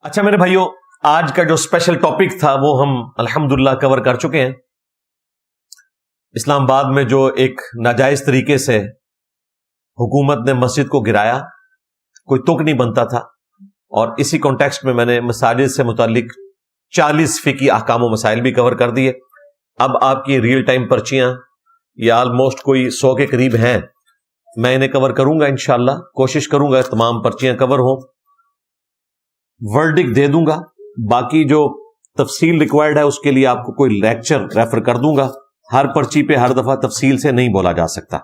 اچھا میرے بھائیوں، آج کا جو اسپیشل ٹاپک تھا وہ ہم الحمدللہ کور کر چکے ہیں۔ اسلام آباد میں جو ایک ناجائز طریقے سے حکومت نے مسجد کو گرایا، کوئی تک نہیں بنتا تھا، اور اسی کانٹیکسٹ میں نے مساجد سے متعلق 40 فقہی احکام و مسائل بھی کور کر دیے۔ اب آپ کی ریئل ٹائم پرچیاں یہ آلموسٹ کوئی 100 کے قریب ہیں، میں انہیں کور کروں گا انشاءاللہ، کوشش کروں گا تمام پرچیاں کور ہوں، ورڈک دے دوں گا۔ باقی جو تفصیل ریکوائرڈ ہے اس کے لیے آپ کو کوئی لیکچر ریفر کر دوں گا، ہر پرچی پہ ہر دفعہ تفصیل سے نہیں بولا جا سکتا۔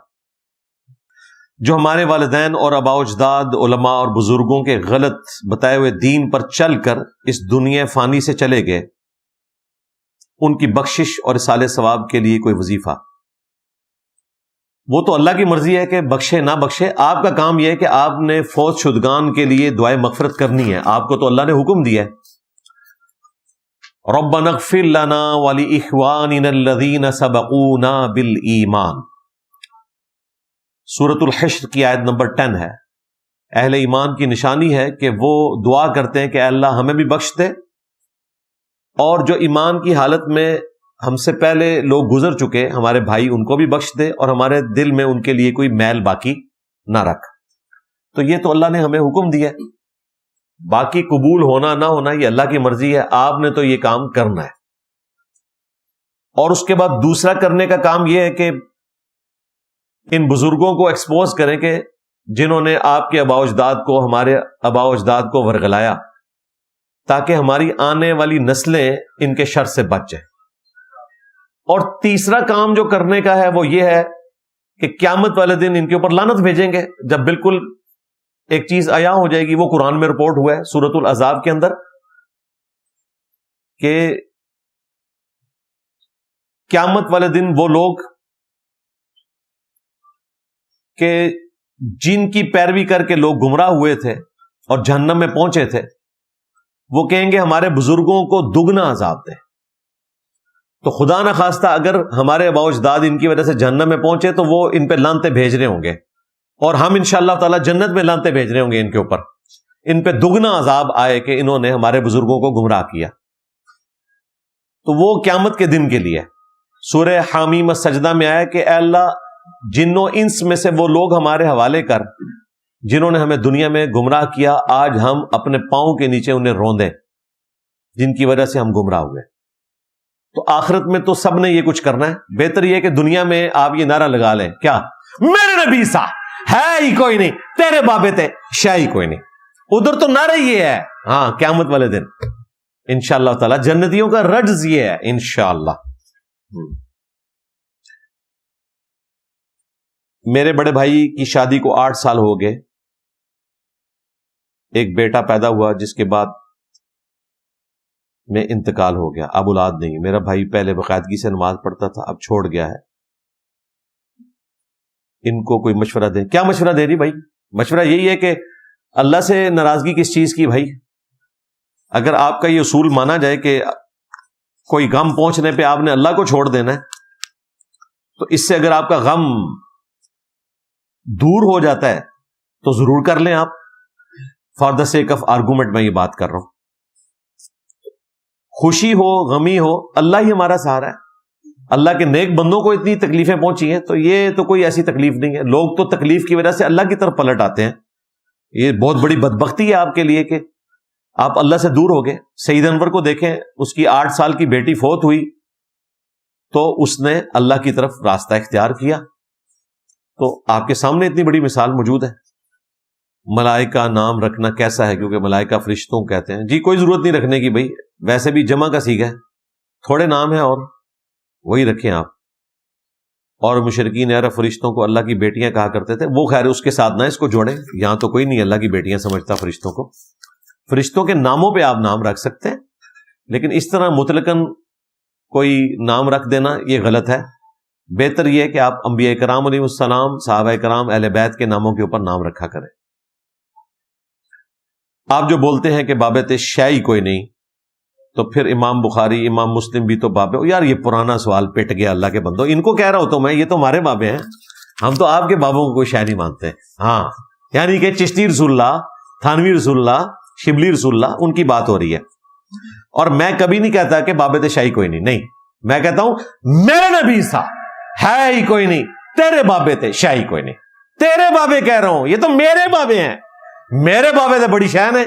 جو ہمارے والدین اور آباء و اجداد، علماء اور بزرگوں کے غلط بتائے ہوئے دین پر چل کر اس دنیا فانی سے چلے گئے، ان کی بخشش اور اصالہ ثواب کے لیے کوئی وظیفہ، وہ تو اللہ کی مرضی ہے کہ بخشے نہ بخشے۔ آپ کا کام یہ ہے کہ آپ نے فوت شدگان کے لیے دعائے مغفرت کرنی ہے، آپ کو تو اللہ نے حکم دیا ہے، ربنا اغفر لنا ولإخواننا الذین سبقونا بالایمان۔ سورۃ الحشر کی آیت نمبر 10 ہے۔ اہل ایمان کی نشانی ہے کہ وہ دعا کرتے ہیں کہ اے اللہ ہمیں بھی بخش دے، اور جو ایمان کی حالت میں ہم سے پہلے لوگ گزر چکے ہمارے بھائی، ان کو بھی بخش دے، اور ہمارے دل میں ان کے لیے کوئی میل باقی نہ رکھ۔ تو یہ تو اللہ نے ہمیں حکم دیا ہے، باقی قبول ہونا نہ ہونا یہ اللہ کی مرضی ہے، آپ نے تو یہ کام کرنا ہے۔ اور اس کے بعد دوسرا کرنے کا کام یہ ہے کہ ان بزرگوں کو ایکسپوز کریں کہ جنہوں نے آپ کے آباء و اجداد کو، ہمارے آباء و اجداد کو ورگلایا، تاکہ ہماری آنے والی نسلیں ان کے شر سے بچ جائیں۔ اور تیسرا کام جو کرنے کا ہے وہ یہ ہے کہ قیامت والے دن ان کے اوپر لعنت بھیجیں گے، جب بالکل ایک چیز عیاں ہو جائے گی۔ وہ قرآن میں رپورٹ ہوا ہے سورۃ الاحزاب کے اندر کہ قیامت والے دن وہ لوگ کہ جن کی پیروی کر کے لوگ گمراہ ہوئے تھے اور جہنم میں پہنچے تھے، وہ کہیں گے ہمارے بزرگوں کو دگنا عذاب دے۔ تو خدا نہ خواستہ اگر ہمارے آباء و اجداد ان کی وجہ سے جہنم میں پہنچے تو وہ ان پہ لعنتیں بھیج رہے ہوں گے، اور ہم انشاءاللہ تعالی جنت میں لعنتیں بھیج رہے ہوں گے ان کے اوپر، ان پہ دگنا عذاب آئے کہ انہوں نے ہمارے بزرگوں کو گمراہ کیا۔ تو وہ قیامت کے دن کے لیے سورہ حامیم السجدہ میں آیا کہ اے اللہ جنوں انس میں سے وہ لوگ ہمارے حوالے کر جنہوں نے ہمیں دنیا میں گمراہ کیا، آج ہم اپنے پاؤں کے نیچے انہیں روندیں جن کی وجہ سے ہم گمراہ ہوئے۔ تو آخرت میں تو سب نے یہ کچھ کرنا ہے، بہتر یہ کہ دنیا میں آپ یہ نعرہ لگا لیں، کیا میرے نبی سا ہے ہی کوئی نہیں، تیرے بابے تے شاہ ہی کوئی نہیں۔ ادھر تو نعرہ یہ ہے، ہاں قیامت والے دن انشاءاللہ تعالی جنتیوں کا رجز یہ ہے انشاءاللہ۔ میرے بڑے بھائی کی شادی کو 8 سال ہو گئے، ایک بیٹا پیدا ہوا جس کے بعد میں انتقال ہو گیا، اب اولاد نہیں۔ میرا بھائی پہلے باقاعدگی سے نماز پڑھتا تھا، اب چھوڑ گیا ہے۔ ان کو کوئی مشورہ دیں۔ کیا مشورہ دے رہی بھائی؟ مشورہ یہی ہے کہ اللہ سے ناراضگی کس چیز کی بھائی؟ اگر آپ کا یہ اصول مانا جائے کہ کوئی غم پہنچنے پہ آپ نے اللہ کو چھوڑ دینا ہے، تو اس سے اگر آپ کا غم دور ہو جاتا ہے تو ضرور کر لیں آپ۔ For the sake of argument میں یہ بات کر رہا ہوں، خوشی ہو غمی ہو اللہ ہی ہمارا سہارا ہے۔ اللہ کے نیک بندوں کو اتنی تکلیفیں پہنچی ہیں تو یہ تو کوئی ایسی تکلیف نہیں ہے۔ لوگ تو تکلیف کی وجہ سے اللہ کی طرف پلٹ آتے ہیں، یہ بہت بڑی بدبختی ہے آپ کے لیے کہ آپ اللہ سے دور ہو گئے۔ سید انور کو دیکھیں، اس کی 8 سال کی بیٹی فوت ہوئی تو اس نے اللہ کی طرف راستہ اختیار کیا۔ تو آپ کے سامنے اتنی بڑی مثال موجود ہے۔ ملائکہ نام رکھنا کیسا ہے؟ کیونکہ ملائکہ فرشتوں کہتے ہیں، جی کوئی ضرورت نہیں رکھنے کی بھائی، ویسے بھی جمع کا سیگا ہے، تھوڑے نام ہیں اور وہی رکھیں آپ۔ اور مشرکین عرب فرشتوں کو اللہ کی بیٹیاں کہا کرتے تھے، وہ خیر اس کے ساتھ نہ اس کو جوڑیں، یہاں تو کوئی نہیں اللہ کی بیٹیاں سمجھتا فرشتوں کو۔ فرشتوں کے ناموں پہ آپ نام رکھ سکتے ہیں، لیکن اس طرح مطلقاً کوئی نام رکھ دینا یہ غلط ہے۔ بہتر یہ ہے کہ آپ انبیاء کرام علیہ السلام، صحابہ کرام، اہل بیت کے ناموں کے اوپر نام رکھا کریں۔ آپ جو بولتے ہیں کہ بابے تے شاہی کوئی نہیں، تو پھر امام بخاری، امام مسلم بھی تو بابے ہو۔ یار یہ پرانا سوال پٹ گیا اللہ کے بندو، ان کو کہہ رہا ہوں تو میں، یہ تو ہمارے بابے ہیں، ہم تو آپ کے بابوں کو کوئی شاہ نہیں مانتے۔ ہاں یعنی کہ چشتی رسول اللہ، تھانوی رسول اللہ، شبلی رسول اللہ، ان کی بات ہو رہی ہے. اور میں کبھی نہیں کہتا کہ بابے شاہی کوئی نہیں، میں کہتا ہوں میرے نبی تھا، ہے ہی کوئی نہیں، تیرے بابے تھے، شاہی کوئی نہیں. تیرے بابے کہہ رہا ہوں، یہ تو میرے بابے ہیں. میرے بابے تو بڑی شان ہے،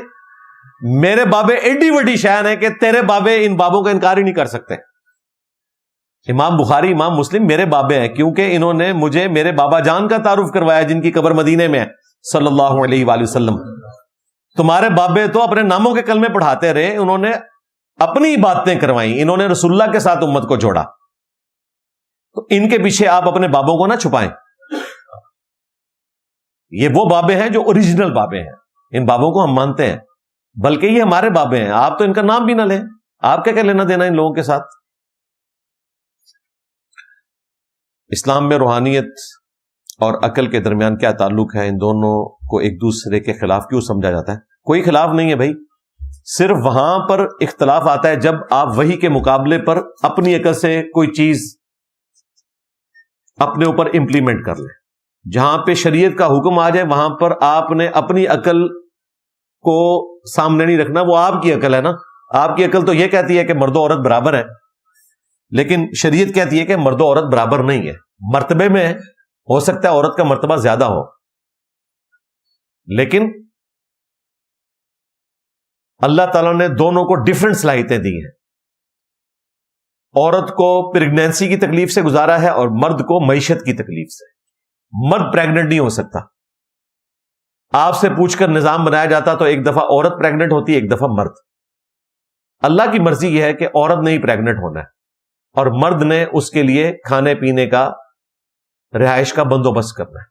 میرے بابے ایڈی بڑی شان ہے کہ تیرے بابے ان بابوں کا انکار ہی نہیں کر سکتے. امام بخاری، امام مسلم میرے بابے ہیں، کیونکہ انہوں نے مجھے میرے بابا جان کا تعارف کروایا جن کی قبر مدینے میں ہے صلی اللہ علیہ وآلہ وسلم. تمہارے بابے تو اپنے ناموں کے کلمے پڑھاتے رہے، انہوں نے اپنی باتیں کروائیں، انہوں نے رسول اللہ کے ساتھ امت کو جوڑا. تو ان کے پیچھے آپ اپنے بابوں کو نہ چھپائیں. یہ وہ بابے ہیں جو اوریجنل بابے ہیں، ان بابوں کو ہم مانتے ہیں، بلکہ یہ ہمارے بابے ہیں. آپ تو ان کا نام بھی نہ لیں، آپ کیا لینا دینا ان لوگوں کے ساتھ. اسلام میں روحانیت اور عقل کے درمیان کیا تعلق ہے؟ ان دونوں کو ایک دوسرے کے خلاف کیوں سمجھا جاتا ہے؟ کوئی خلاف نہیں ہے بھائی، صرف وہاں پر اختلاف آتا ہے جب آپ وحی کے مقابلے پر اپنی عقل سے کوئی چیز اپنے اوپر امپلیمنٹ کر لیں. جہاں پہ شریعت کا حکم آ جائے وہاں پر آپ نے اپنی عقل کو سامنے نہیں رکھنا. وہ آپ کی عقل ہے نا، آپ کی عقل تو یہ کہتی ہے کہ مرد و عورت برابر ہے، لیکن شریعت کہتی ہے کہ مرد و عورت برابر نہیں ہے، مرتبے میں ہو سکتا ہے عورت کا مرتبہ زیادہ ہو، لیکن اللہ تعالیٰ نے دونوں کو ڈفرنٹ صلاحیتیں دی ہیں. عورت کو پریگنینسی کی تکلیف سے گزارا ہے اور مرد کو معیشت کی تکلیف سے. مرد پریگننٹ نہیں ہو سکتا. آپ سے پوچھ کر نظام بنایا جاتا تو ایک دفعہ عورت پریگننٹ ہوتی ہے، ایک دفعہ مرد. اللہ کی مرضی یہ ہے کہ عورت نے ہی پریگننٹ ہونا ہے اور مرد نے اس کے لیے کھانے پینے کا، رہائش کا بندوبست کرنا ہے.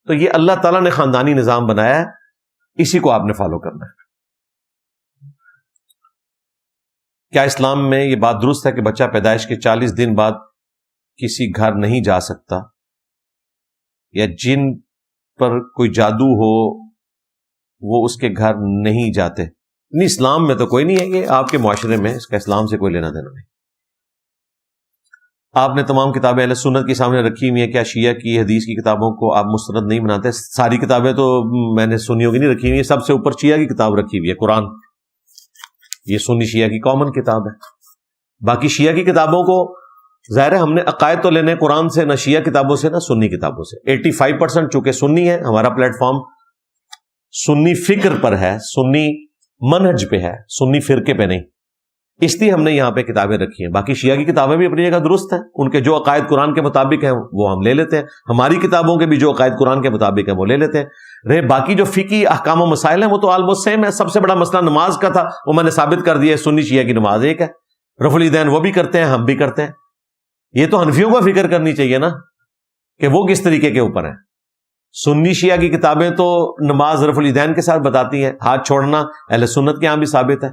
تو یہ اللہ تعالیٰ نے خاندانی نظام بنایا ہے، اسی کو آپ نے فالو کرنا ہے. کیا اسلام میں یہ بات درست ہے کہ بچہ پیدائش کے 40 دن بعد کسی گھر نہیں جا سکتا، یا جن پر کوئی جادو ہو وہ اس کے گھر نہیں جاتے؟ نہیں، اسلام میں تو کوئی نہیں ہے، یہ آپ کے معاشرے میں، اس کا اسلام سے کوئی لینا دینا نہیں. آپ نے تمام کتابیں اہل سنت کے سامنے رکھی ہوئی ہیں، کیا شیعہ کی حدیث کی کتابوں کو آپ مستند نہیں بناتے؟ ساری کتابیں تو میں نے سنیوں کی نہیں رکھی ہوئی ہیں، سب سے اوپر شیعہ کی کتاب رکھی ہوئی ہے، قرآن. یہ سنی شیعہ کی کامن کتاب ہے. باقی شیعہ کی کتابوں کو ظاہر ہے ہم نے عقائد تو لینے قرآن سے، نہ شیعہ کتابوں سے نہ سنی کتابوں سے. 85% چونکہ سنی ہے، ہمارا پلیٹ فارم سنی فکر پر ہے، سنی منہج پہ ہے، سنی فرقے پہ نہیں، اس لیے ہم نے یہاں پہ کتابیں رکھی ہیں. باقی شیعہ کی کتابیں بھی اپنی جگہ درست ہیں، ان کے جو عقائد قرآن کے مطابق ہیں وہ ہم لے لیتے ہیں. ہماری کتابوں کے بھی جو عقائد قرآن کے مطابق ہیں وہ لے لیتے ہیں. رہے باقی جو فقہی احکام و مسائل ہیں وہ تو آلموسٹ سیم ہے. سب سے بڑا مسئلہ نماز کا تھا، وہ میں نے ثابت کر دیا ہے، سنی شیعہ کی نماز ایک ہے. رفع الیدین وہ بھی کرتے ہیں، ہم بھی کرتے ہیں. یہ تو حنفیوں کو فکر کرنی چاہیے نا کہ وہ کس طریقے کے اوپر ہیں. سنی شیعہ کی کتابیں تو نماز رفع الیدین کے ساتھ بتاتی ہیں، ہاتھ چھوڑنا اہل سنت کے یہاں بھی ثابت ہے.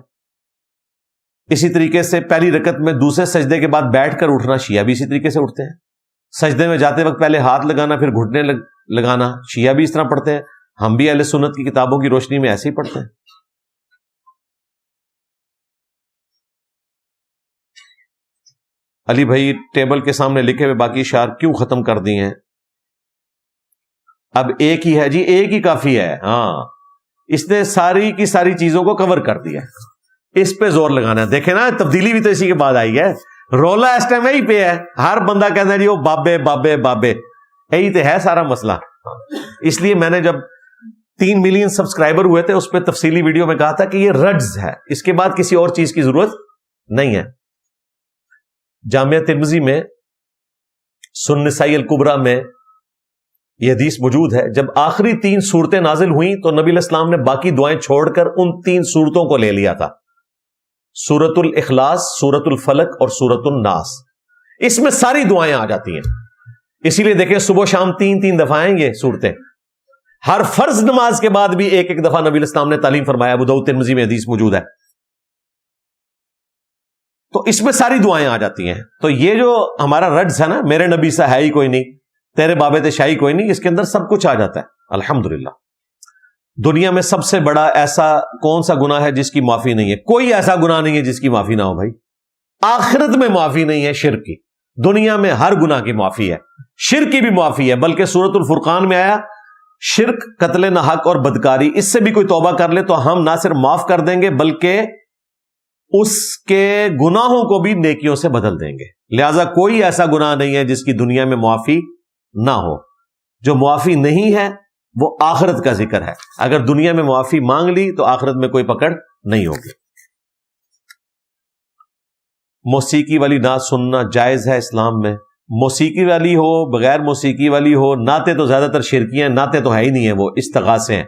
اسی طریقے سے پہلی رکعت میں دوسرے سجدے کے بعد بیٹھ کر اٹھنا، شیعہ بھی اسی طریقے سے اٹھتے ہیں. سجدے میں جاتے وقت پہلے ہاتھ لگانا پھر گھٹنے لگانا، شیعہ بھی اس طرح پڑھتے ہیں. ہم بھی اہل سنت کی کتابوں کی روشنی میں ایسے ہی پڑھتے ہیں. علی بھائی ٹیبل کے سامنے لکھے ہوئے باقی اشعار کیوں ختم کر دیے ہیں؟ اب ایک ہی ہے جی، ایک ہی کافی ہے. ہاں، اس نے ساری کی ساری چیزوں کو کور کر دیا، اس پہ زور لگانا ہے. دیکھیں نا، تبدیلی بھی تو اسی کے بعد آئی ہے. رولا اس ٹائم یہی پہ ہے، ہر بندہ کہتا ہے جی وہ بابے بابے بابے، یہی تو ہے سارا مسئلہ. اس لیے میں نے جب 3 ملین سبسکرائبر ہوئے تھے اس پہ تفصیلی ویڈیو میں کہا تھا کہ یہ رجز ہے، اس کے بعد کسی اور چیز کی ضرورت نہیں ہے. جامعہ ترمذی میں سنن نسائی الکبریٰ میں یہ حدیث موجود ہے، جب آخری 3 سورتیں نازل ہوئیں تو نبی علیہ السلام نے باقی دعائیں چھوڑ کر ان 3 سورتوں کو لے لیا تھا، سورۃ الاخلاص، سورۃ الفلق اور سورۃ الناس. اس میں ساری دعائیں آ جاتی ہیں. اسی لیے دیکھیں صبح شام 3 دفعہ ہیں یہ سورتیں. ہر فرض نماز کے بعد بھی ایک دفعہ نبی علیہ السلام نے تعلیم فرمایا. ابو داؤد ترمذی میں حدیث موجود ہے. تو اس میں ساری دعائیں آ جاتی ہیں. تو یہ جو ہمارا رجز ہے نا، میرے نبی سے ہے ہی کوئی نہیں، تیرے بابے تے شاہی کوئی نہیں، اس کے اندر سب کچھ آ جاتا ہے الحمدللہ. دنیا میں سب سے بڑا ایسا کون سا گناہ ہے جس کی معافی نہیں ہے؟ کوئی ایسا گناہ نہیں ہے جس کی معافی نہ ہو بھائی. آخرت میں معافی نہیں ہے شرک کی، دنیا میں ہر گناہ کی معافی ہے، شرک کی بھی معافی ہے. بلکہ سورۃ الفرقان میں آیا شرک، قتل نہ حق اور بدکاری، اس سے بھی کوئی توبہ کر لے تو ہم نہ صرف معاف کر دیں گے بلکہ اس کے گناہوں کو بھی نیکیوں سے بدل دیں گے۔ لہذا کوئی ایسا گناہ نہیں ہے جس کی دنیا میں معافی نہ ہو۔ جو معافی نہیں ہے وہ آخرت کا ذکر ہے۔ اگر دنیا میں معافی مانگ لی تو آخرت میں کوئی پکڑ نہیں ہوگی۔ موسیقی والی نعت سننا جائز ہے اسلام میں؟ موسیقی والی ہو، بغیر موسیقی والی ہو، نعتیں تو زیادہ تر شرکی ہیں، نعتیں تو ہے ہی نہیں ہیں، وہ استغاثے ہیں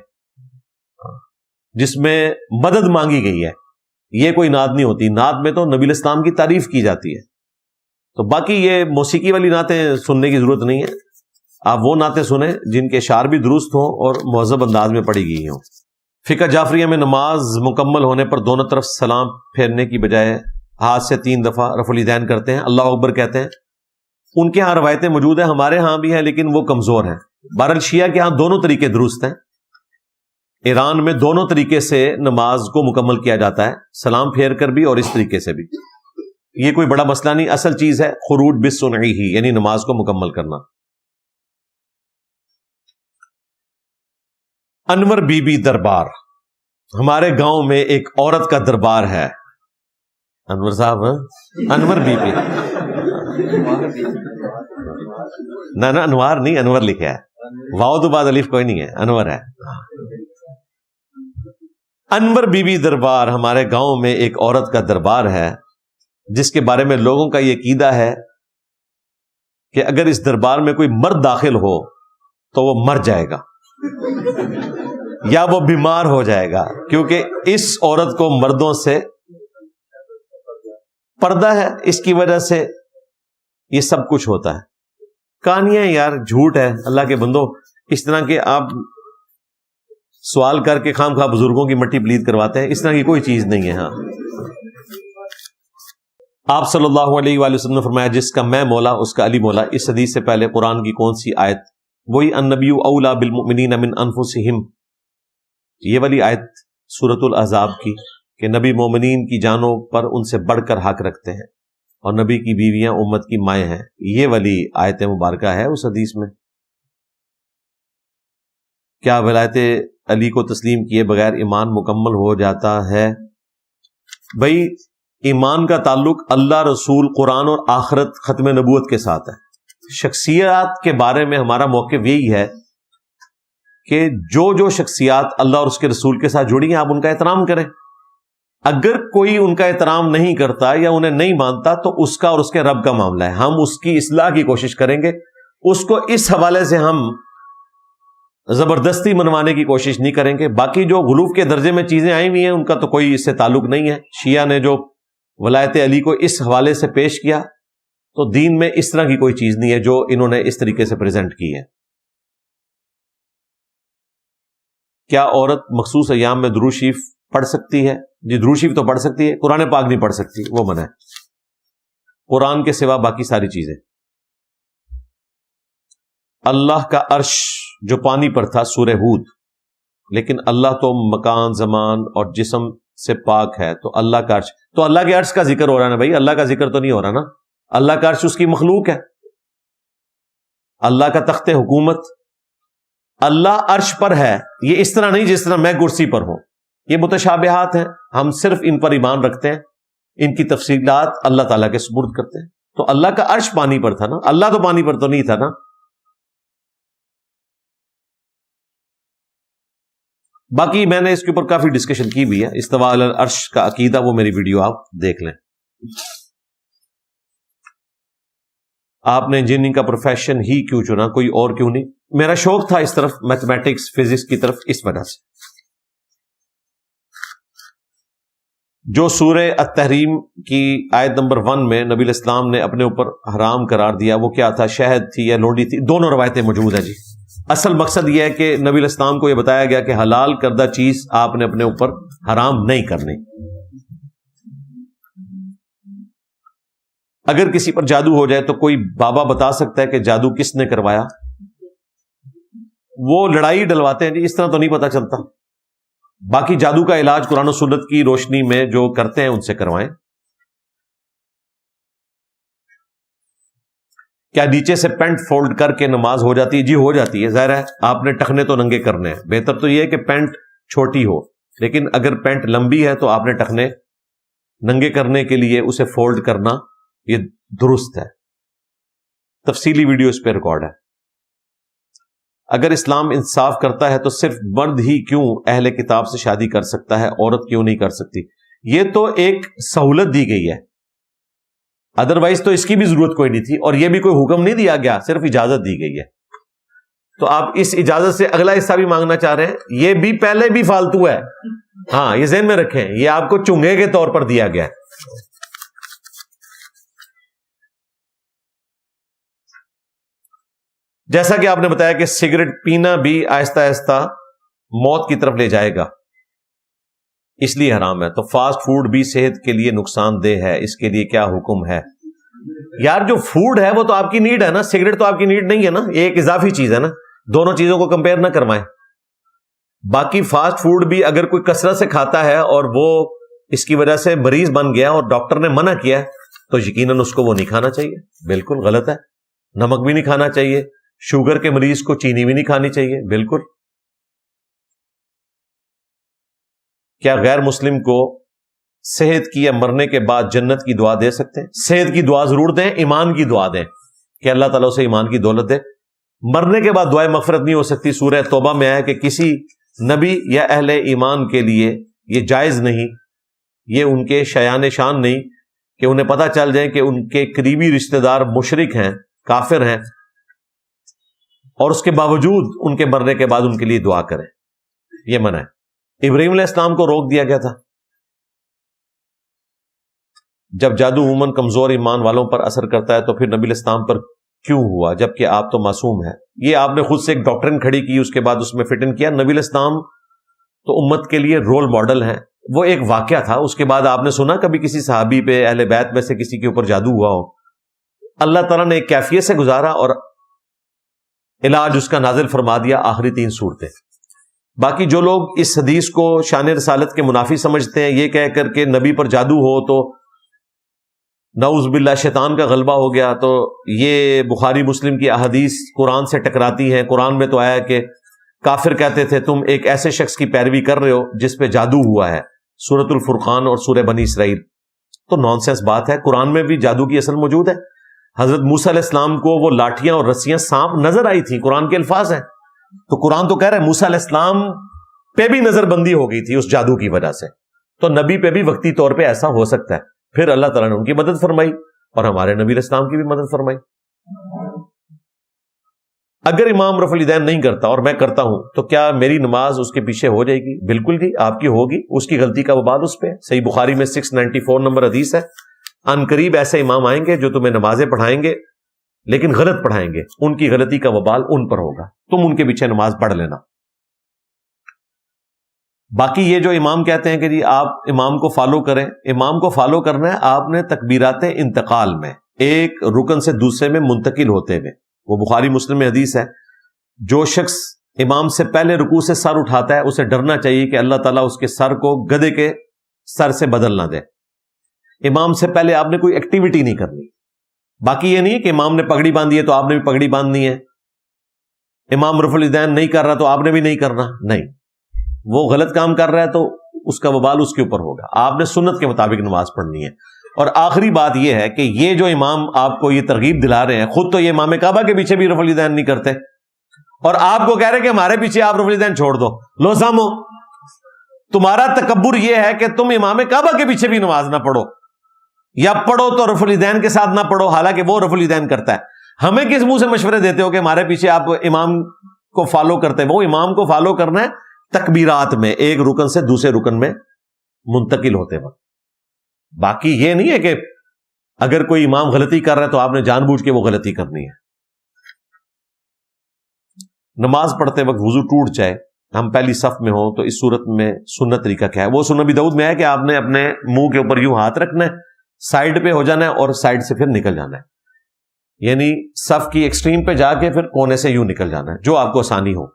جس میں مدد مانگی گئی ہے۔ یہ کوئی نعت نہیں ہوتی، نعت میں تو نبی الاسلام کی تعریف کی جاتی ہے۔ تو باقی یہ موسیقی والی نعتیں سننے کی ضرورت نہیں ہے، آپ وہ نعتیں سنیں جن کے اشعار بھی درست ہوں اور مہذب انداز میں پڑھی گئی ہوں۔ فقہ جعفریہ میں نماز مکمل ہونے پر دونوں طرف سلام پھیرنے کی بجائے ہاتھ سے 3 دفعہ رفع الیدین کرتے ہیں، اللہ اکبر کہتے ہیں۔ ان کے ہاں روایتیں موجود ہیں، ہمارے ہاں بھی ہیں لیکن وہ کمزور ہیں۔ بہرحال شیعہ کے ہاں دونوں طریقے درست ہیں۔ ایران میں دونوں طریقے سے نماز کو مکمل کیا جاتا ہے، سلام پھیر کر بھی اور اس طریقے سے بھی۔ یہ کوئی بڑا مسئلہ نہیں، اصل چیز ہے خروج بالسنعی ہی، یعنی نماز کو مکمل کرنا۔ انور بی بی دربار، ہمارے گاؤں میں ایک عورت کا دربار ہے۔ انور صاحب، انور بی بی، نہ انوار نہیں، انور لکھا ہے، واو تو بعد الف کوئی نہیں ہے، انور ہے۔ انور بی بی دربار، ہمارے گاؤں میں ایک عورت کا دربار ہے جس کے بارے میں لوگوں کا یہ عقیدہ ہے کہ اگر اس دربار میں کوئی مرد داخل ہو تو وہ مر جائے گا یا وہ بیمار ہو جائے گا، کیونکہ اس عورت کو مردوں سے پردہ ہے، اس کی وجہ سے یہ سب کچھ ہوتا ہے۔ کہانیاں یار جھوٹ ہے، اللہ کے بندو، اس طرح کے آپ سوال کر کے خام خواہ بزرگوں کی مٹی پلید کرواتے ہیں، اس طرح کی کوئی چیز نہیں ہے۔ ہاں، آپ صلی اللہ علیہ وآلہ وسلم نے فرمایا جس کا میں مولا اس کا علی مولا۔ اس حدیث سے پہلے قرآن کی کون سی آیت؟ وہی النبی اولا بالمؤمنین من انفسہم، یہ والی آیت سورۃ الاحزاب کی کہ نبی مومنین کی جانوں پر ان سے بڑھ کر حق رکھتے ہیں اور نبی کی بیویاں امت کی مائیں ہیں، یہ والی آیت مبارکہ ہے اس حدیث میں۔ کیا ولایت علی کو تسلیم کیے بغیر ایمان مکمل ہو جاتا ہے؟ بھائی ایمان کا تعلق اللہ، رسول، قرآن اور آخرت، ختم نبوت کے ساتھ ہے۔ شخصیات کے بارے میں ہمارا موقف یہی ہے کہ جو شخصیات اللہ اور اس کے رسول کے ساتھ جڑی ہیں آپ ان کا احترام کریں۔ اگر کوئی ان کا احترام نہیں کرتا یا انہیں نہیں مانتا تو اس کا اور اس کے رب کا معاملہ ہے، ہم اس کی اصلاح کی کوشش کریں گے، اس کو اس حوالے سے ہم زبردستی منوانے کی کوشش نہیں کریں گے۔ باقی جو غلوف کے درجے میں چیزیں آئی ہوئی ہیں ان کا تو کوئی اس سے تعلق نہیں ہے۔ شیعہ نے جو ولایت علی کو اس حوالے سے پیش کیا تو دین میں اس طرح کی کوئی چیز نہیں ہے جو انہوں نے اس طریقے سے پریزنٹ کی ہے۔ کیا عورت مخصوص ایام میں درود شریف پڑھ سکتی ہے؟ جی درود شریف تو پڑھ سکتی ہے، قرآن پاک نہیں پڑھ سکتی، وہ منع ہے۔ قرآن کے سوا باقی ساری چیزیں۔ اللہ کا عرش جو پانی پر تھا سورہ ہود، لیکن اللہ تو مکان، زمان اور جسم سے پاک ہے، تو اللہ کا عرش، تو اللہ کے عرش کا ذکر ہو رہا ہے نا بھائی، اللہ کا ذکر تو نہیں ہو رہا نا۔ اللہ کا عرش اس کی مخلوق ہے، اللہ کا تخت حکومت، اللہ عرش پر ہے، یہ اس طرح نہیں جس طرح میں کرسی پر ہوں، یہ متشابہات ہیں، ہم صرف ان پر ایمان رکھتے ہیں، ان کی تفصیلات اللہ تعالیٰ کے سپرد کرتے ہیں۔ تو اللہ کا عرش پانی پر تھا نا، اللہ تو پانی پر تو نہیں تھا نا۔ باقی میں نے اس کے اوپر کافی ڈسکشن کی بھی ہے، استواء علی العرش کا عقیدہ، وہ میری ویڈیو آپ دیکھ لیں۔ آپ نے انجینئرنگ کا پروفیشن ہی کیوں چنا، کوئی اور کیوں نہیں؟ میرا شوق تھا اس طرف، میتھمیٹکس، فزکس کی طرف، اس وجہ سے۔ جو سورہ التحریم کی آیت نمبر 1 میں نبی الاسلام نے اپنے اوپر حرام قرار دیا، وہ کیا تھا؟ شہد تھی یا لونڈی تھی؟ دونوں روایتیں موجود ہیں جی۔ اصل مقصد یہ ہے کہ نبی الاسلام کو یہ بتایا گیا کہ حلال کردہ چیز آپ نے اپنے اوپر حرام نہیں کرنی۔ اگر کسی پر جادو ہو جائے تو کوئی بابا بتا سکتا ہے کہ جادو کس نے کروایا؟ وہ لڑائی ڈلواتے ہیں جی، اس طرح تو نہیں پتا چلتا۔ باقی جادو کا علاج قرآن و سنت کی روشنی میں جو کرتے ہیں ان سے کروائیں۔ کیا نیچے سے پینٹ فولڈ کر کے نماز ہو جاتی ہے؟ جی ہو جاتی ہے، ظاہر ہے آپ نے ٹخنے تو ننگے کرنے ہیں، بہتر تو یہ ہے کہ پینٹ چھوٹی ہو، لیکن اگر پینٹ لمبی ہے تو آپ نے ٹخنے ننگے کرنے کے لیے اسے فولڈ کرنا یہ درست ہے۔ تفصیلی ویڈیو اس پہ ریکارڈ ہے۔ اگر اسلام انصاف کرتا ہے تو صرف مرد ہی کیوں اہل کتاب سے شادی کر سکتا ہے، عورت کیوں نہیں کر سکتی؟ یہ تو ایک سہولت دی گئی ہے، ادروائز تو اس کی بھی ضرورت کوئی نہیں تھی، اور یہ بھی کوئی حکم نہیں دیا گیا، صرف اجازت دی گئی ہے۔ تو آپ اس اجازت سے اگلا حصہ بھی مانگنا چاہ رہے ہیں، یہ بھی پہلے بھی فالتو ہے، ہاں یہ ذہن میں رکھیں، یہ آپ کو چنگے کے طور پر دیا گیا ہے۔ جیسا کہ آپ نے بتایا کہ سگریٹ پینا بھی آہستہ آہستہ موت کی طرف لے جائے گا، اس لیے حرام ہے، تو فاسٹ فوڈ بھی صحت کے لیے نقصان دہ ہے، اس کے لیے کیا حکم ہے؟ یار جو فوڈ ہے وہ تو آپ کی نیڈ ہے نا، سگریٹ تو آپ کی نیڈ نہیں ہے نا، یہ ایک اضافی چیز ہے نا، دونوں چیزوں کو کمپیئر نہ کروائیں۔ باقی فاسٹ فوڈ بھی اگر کوئی کثرت سے کھاتا ہے اور وہ اس کی وجہ سے مریض بن گیا اور ڈاکٹر نے منع کیا تو یقیناً اس کو وہ نہیں کھانا چاہیے، بالکل غلط ہے۔ نمک بھی نہیں کھانا چاہیے، شوگر کے مریض کو چینی بھی نہیں کھانی چاہیے، بالکل۔ کیا غیر مسلم کو صحت کی یا مرنے کے بعد جنت کی دعا دے سکتے ہیں؟ صحت کی دعا ضرور دیں، ایمان کی دعا دیں کہ اللہ تعالیٰ اسے ایمان کی دولت دے۔ مرنے کے بعد دعائے مغفرت نہیں ہو سکتی۔ سورہ توبہ میں آیا کہ کسی نبی یا اہل ایمان کے لیے یہ جائز نہیں، یہ ان کے شایان شان نہیں کہ انہیں پتہ چل جائے کہ ان کے قریبی رشتہ دار مشرک ہیں، کافر ہیں، اور اس کے باوجود ان کے مرنے کے بعد ان کے لیے دعا کریں، یہ منع ہے۔ ابراہیم علیہ السلام کو روک دیا گیا تھا۔ جب جادو عموماً کمزور ایمان والوں پر اثر کرتا ہے تو پھر نبی علیہ السلام پر کیوں ہوا جبکہ آپ تو معصوم ہیں؟ یہ آپ نے خود سے ایک ڈاکٹرن کھڑی کی، اس کے بعد اس میں فٹ ان کیا۔ نبی علیہ السلام تو امت کے لیے رول ماڈل ہیں، وہ ایک واقعہ تھا، اس کے بعد آپ نے سنا کبھی کسی صحابی پہ، اہل بیت میں سے کسی کے اوپر جادو ہوا ہو؟ اللہ تعالیٰ نے ایک کیفیت سے گزارا اور علاج اس کا نازل فرما دیا، آخری 3 صورتیں۔ باقی جو لوگ اس حدیث کو شان رسالت کے منافی سمجھتے ہیں، یہ کہہ کر کہ نبی پر جادو ہو تو نعوذ باللہ شیطان کا غلبہ ہو گیا، تو یہ بخاری مسلم کی احادیث قرآن سے ٹکراتی ہیں۔ قرآن میں تو آیا کہ کافر کہتے تھے تم ایک ایسے شخص کی پیروی کر رہے ہو جس پہ جادو ہوا ہے، سورۃ الفرقان اور سورہ بنی اسرائیل۔ تو نانسنس بات ہے، قرآن میں بھی جادو کی اصل موجود ہے۔ حضرت موسیٰ علیہ السلام کو وہ لاٹھیاں اور رسیاں سانپ نظر آئی تھیں، قرآن کے الفاظ ہیں، تو قرآن تو کہہ رہا ہے موسیٰ علیہ السلام پہ بھی نظر بندی ہو گئی تھی اس جادو کی وجہ سے، تو نبی پہ بھی وقتی طور پہ ایسا ہو سکتا ہے۔ پھر اللہ تعالیٰ نے ان کی مدد فرمائی اور ہمارے نبی علیہ السلام کی بھی مدد فرمائی۔ اگر امام رفع الیدین نہیں کرتا اور میں کرتا ہوں تو کیا میری نماز اس کے پیچھے ہو جائے گی؟ بالکل جی، آپ کی ہوگی، اس کی غلطی کا وبال اس پہ۔ صحیح بخاری میں 694 نمبر حدیث ہے، ان قریب ایسے امام آئیں گے جو تمہیں نمازیں پڑھائیں گے لیکن غلط پڑھائیں گے، ان کی غلطی کا وبال ان پر ہوگا، تم ان کے پیچھے نماز پڑھ لینا۔ باقی یہ جو امام کہتے ہیں کہ جی آپ امام کو فالو کریں، امام کو فالو کرنا ہے آپ نے تکبیرات انتقال میں، ایک رکن سے دوسرے میں منتقل ہوتے ہوئے، وہ بخاری مسلم میں حدیث ہے، جو شخص امام سے پہلے رکوع سے سر اٹھاتا ہے اسے ڈرنا چاہیے کہ اللہ تعالیٰ اس کے سر کو گدھے کے سر سے بدل نہ دے۔ امام سے پہلے آپ نے کوئی ایکٹیویٹی نہیں کرنی۔ باقی یہ نہیں ہے کہ امام نے پگڑی باندھی ہے تو آپ نے بھی پگڑی باندھنی ہے، امام رفع الیدین نہیں کر رہا تو آپ نے بھی نہیں کرنا، نہیں، وہ غلط کام کر رہا ہے تو اس کا وبال اس کے اوپر ہوگا، آپ نے سنت کے مطابق نماز پڑھنی ہے۔ اور آخری بات یہ ہے کہ یہ جو امام آپ کو یہ ترغیب دلا رہے ہیں، خود تو یہ امام کعبہ کے پیچھے بھی رفع الیدین نہیں کرتے، اور آپ کو کہہ رہے ہیں کہ ہمارے پیچھے آپ رفع الیدین چھوڑ دو۔ لو سامو، تمہارا تکبر یہ ہے کہ تم امام کعبہ کے پیچھے بھی نماز نہ پڑھو، یا پڑھو تو رفع الیدین کے ساتھ نہ پڑھو، حالانکہ وہ رفع الیدین کرتا ہے۔ ہمیں کس منہ سے مشورے دیتے ہو کہ ہمارے پیچھے آپ امام کو فالو کرتے ہیں؟ وہ امام کو فالو کرنا ہے تکبیرات میں، ایک رکن سے دوسرے رکن میں منتقل ہوتے وقت۔ باقی یہ نہیں ہے کہ اگر کوئی امام غلطی کر رہا ہے تو آپ نے جان بوجھ کے وہ غلطی کرنی ہے۔ نماز پڑھتے وقت وضو ٹوٹ جائے، ہم پہلی صف میں ہوں، تو اس صورت میں سنت طریقہ کیا ہے؟ وہ سنن ابی داؤد میں ہے کہ آپ نے اپنے منہ کے اوپر یوں ہاتھ رکھنا ہے، سائڈ پہ ہو جانا ہے اور سائڈ سے پھر نکل جانا ہے، یعنی صف کی ایکسٹریم پہ جا کے پھر کونے سے یوں نکل جانا ہے، جو آپ کو آسانی ہو۔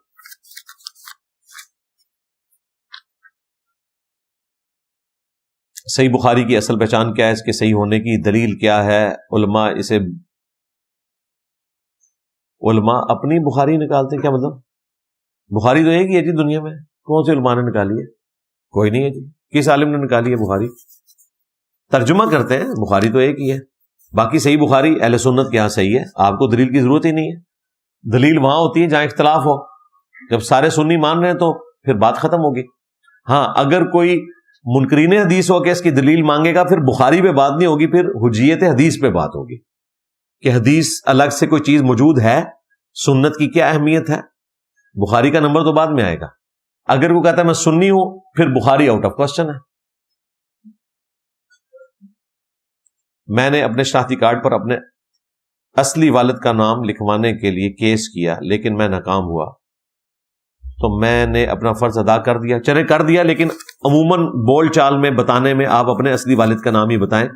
صحیح بخاری کی اصل پہچان کیا ہے؟ اس کے صحیح ہونے کی دلیل کیا ہے؟ علماء اسے علماء اپنی بخاری نکالتے ہیں. کیا مطلب؟ بخاری تو ایک ہی ہے جی دنیا میں, کون سے علماء نے نکالی ہے؟ کوئی نہیں ہے جی. کس عالم نے نکالی ہے بخاری؟ ترجمہ کرتے ہیں, بخاری تو ایک ہی ہے. باقی صحیح بخاری اہل سنت کے یہاں صحیح ہے, آپ کو دلیل کی ضرورت ہی نہیں ہے. دلیل وہاں ہوتی ہے جہاں اختلاف ہو. جب سارے سنی مان رہے ہیں تو پھر بات ختم ہوگی. ہاں, اگر کوئی منکرین حدیث ہو کے اس کی دلیل مانگے گا, پھر بخاری پہ بات نہیں ہوگی, پھر حجیت حدیث پہ بات ہوگی کہ حدیث الگ سے کوئی چیز موجود ہے, سنت کی کیا اہمیت ہے. بخاری کا نمبر تو بعد میں آئے گا. اگر وہ کہتا ہے میں سنی ہوں, پھر بخاری آؤٹ آف کوسچن ہے. میں نے اپنے شناختی کارڈ پر اپنے اصلی والد کا نام لکھوانے کے لیے کیس کیا, لیکن میں ناکام ہوا. تو میں نے اپنا فرض ادا کر دیا. چلے کر دیا, لیکن عموماً بول چال میں بتانے میں آپ اپنے اصلی والد کا نام ہی بتائیں.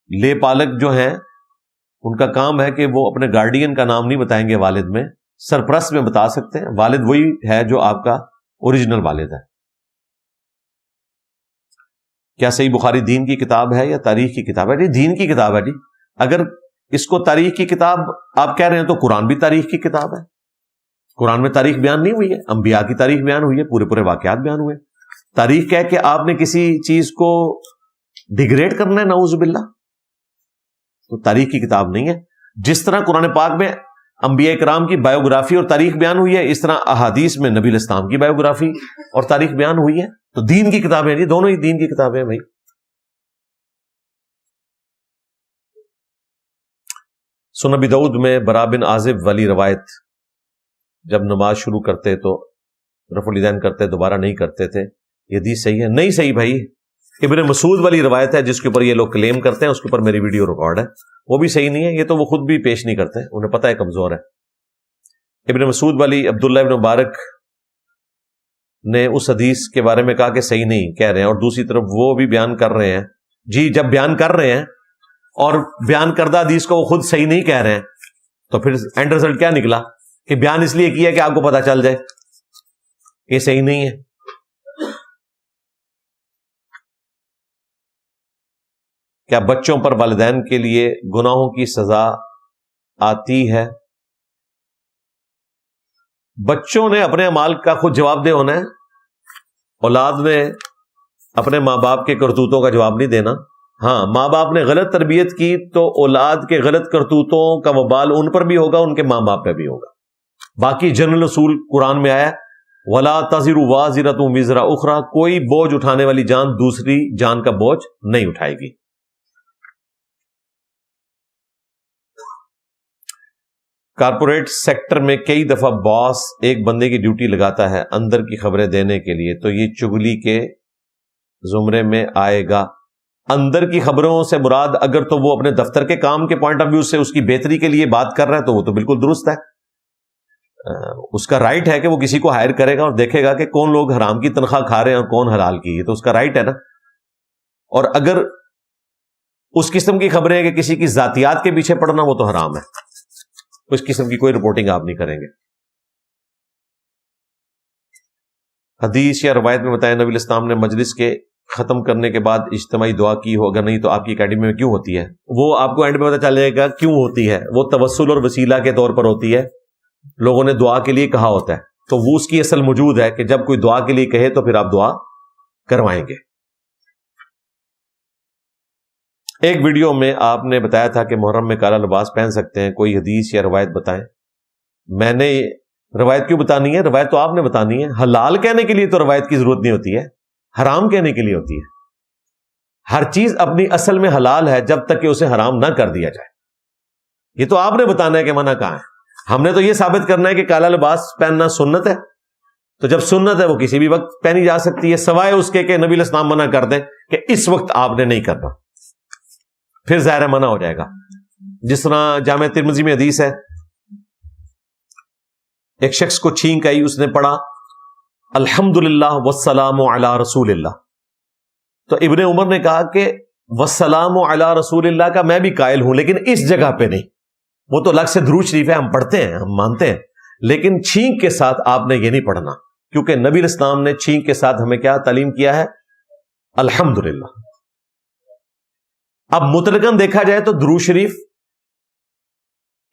لے پالک جو ہیں ان کا کام ہے کہ وہ اپنے گارڈین کا نام نہیں بتائیں گے والد میں, سرپرست میں بتا سکتے ہیں. والد وہی ہے جو آپ کا اوریجنل والد ہے. کیا صحیح بخاری دین کی کتاب ہے یا تاریخ کی کتاب ہے؟ جی دین کی کتاب ہے جی. اگر اس کو تاریخ کی کتاب آپ کہہ رہے ہیں تو قرآن بھی تاریخ کی کتاب ہے. قرآن میں تاریخ بیان نہیں ہوئی ہے, انبیاء کی تاریخ بیان ہوئی ہے, پورے واقعات بیان ہوئے. تاریخ کہہ کہ آپ نے کسی چیز کو ڈیگریڈ کرنا ہے, نعوذ باللہ, تو تاریخ کی کتاب نہیں ہے. جس طرح قرآن پاک میں انبیاء کرام کی بایوگرافی اور تاریخ بیان ہوئی ہے, اس طرح احادیث میں نبی الاسلام کی بایوگرافی اور تاریخ بیان ہوئی ہے. تو دین کی کتابیں جی, دونوں ہی دین کی کتابیں ہیں بھائی. سنن ابی داؤد میں برا بن عازب والی روایت, جب نماز شروع کرتے تو رفع الیدین کرتے, دوبارہ نہیں کرتے تھے, یہ حدیث صحیح ہے؟ نہیں صحیح بھائی. ابن مسعود والی روایت ہے جس کے اوپر یہ لوگ کلیم کرتے ہیں, اس کے اوپر میری ویڈیو ریکارڈ ہے, وہ بھی صحیح نہیں ہے. یہ تو وہ خود بھی پیش نہیں کرتے, انہیں پتہ ہے کمزور ہے. ابن مسعود والی عبداللہ ابن مبارک نے اس حدیث کے بارے میں کہا کہ صحیح نہیں کہہ رہے ہیں, اور دوسری طرف وہ بھی بیان کر رہے ہیں. جی جب بیان کر رہے ہیں اور بیان کردہ حدیث کو وہ خود صحیح نہیں کہہ رہے ہیں, تو پھر اینڈ رزلٹ کیا نکلا کہ بیان اس لیے کیا کہ آپ کو پتہ چل جائے یہ صحیح نہیں ہے. کیا بچوں پر والدین کے لیے گناہوں کی سزا آتی ہے؟ بچوں نے اپنے اعمال کا خود جواب دہ ہونا ہے, اولاد نے اپنے ماں باپ کے کرتوتوں کا جواب نہیں دینا. ہاں, ماں باپ نے غلط تربیت کی تو اولاد کے غلط کرتوتوں کا وبال ان پر بھی ہوگا, ان کے ماں باپ پہ بھی ہوگا. باقی جنرل اصول قرآن میں آیا, وَلَا تَزِرُ وَازِرَةٌ وِزْرَ أُخْرَى, کوئی بوجھ اٹھانے والی جان دوسری جان کا بوجھ نہیں اٹھائے گی. کارپوریٹ سیکٹر میں کئی دفعہ باس ایک بندے کی ڈیوٹی لگاتا ہے اندر کی خبریں دینے کے لیے, تو یہ چگلی کے زمرے میں آئے گا. اندر کی خبروں سے مراد اگر تو وہ اپنے دفتر کے کام کے پوائنٹ آف ویو سے اس کی بہتری کے لیے بات کر رہا ہے تو وہ تو بالکل درست ہے. اس کا رائٹ ہے کہ وہ کسی کو ہائر کرے گا اور دیکھے گا کہ کون لوگ حرام کی تنخواہ کھا رہے ہیں اور کون حلال کی, تو اس کا رائٹ ہے نا. اور اگر اس قسم کی خبریں کہ کسی کی ذاتیات کے پیچھے پڑنا, وہ تو حرام ہے. اس قسم کی کوئی رپورٹنگ آپ نہیں کریں گے. حدیث یا روایت میں بتایا نبی الاسلام نے مجلس کے ختم کرنے کے بعد اجتماعی دعا کی ہو, اگر نہیں تو آپ کی اکیڈمی میں کیوں ہوتی ہے؟ وہ آپ کو اینڈ میں پتہ چل جائے گا کیوں ہوتی ہے. وہ توسل اور وسیلہ کے طور پر ہوتی ہے, لوگوں نے دعا کے لیے کہا ہوتا ہے, تو وہ اس کی اصل موجود ہے کہ جب کوئی دعا کے لیے کہے تو پھر آپ دعا کروائیں گے. ایک ویڈیو میں آپ نے بتایا تھا کہ محرم میں کالا لباس پہن سکتے ہیں, کوئی حدیث یا روایت بتائیں. میں نے روایت کیوں بتانی ہے؟ روایت تو آپ نے بتانی ہے. حلال کہنے کے لیے تو روایت کی ضرورت نہیں ہوتی ہے, حرام کہنے کے لیے ہوتی ہے. ہر چیز اپنی اصل میں حلال ہے جب تک کہ اسے حرام نہ کر دیا جائے. یہ تو آپ نے بتانا ہے کہ منع کہاں ہے. ہم نے تو یہ ثابت کرنا ہے کہ کالا لباس پہننا سنت ہے, تو جب سنت ہے وہ کسی بھی وقت پہنی جا سکتی ہے, سوائے اس کے کہ نبی الاسلام منع کر دیں کہ اس وقت آپ نے نہیں کرنا, پھر ظاہر منع ہو جائے گا. جس طرح جامع ترمذی میں حدیث ہے, ایک شخص کو چھینک آئی, اس نے پڑھا الحمدللہ والسلام علی رسول اللہ. تو ابن عمر نے کہا کہ والسلام علی رسول اللہ کا میں بھی قائل ہوں, لیکن اس جگہ پہ نہیں. وہ تو الگ سے درود شریف ہے, ہم پڑھتے ہیں, ہم مانتے ہیں, لیکن چھینک کے ساتھ آپ نے یہ نہیں پڑھنا, کیونکہ نبی الاسلام نے چھینک کے ساتھ ہمیں کیا تعلیم کیا ہے؟ الحمدللہ. اب مطلقاً دیکھا جائے تو درود شریف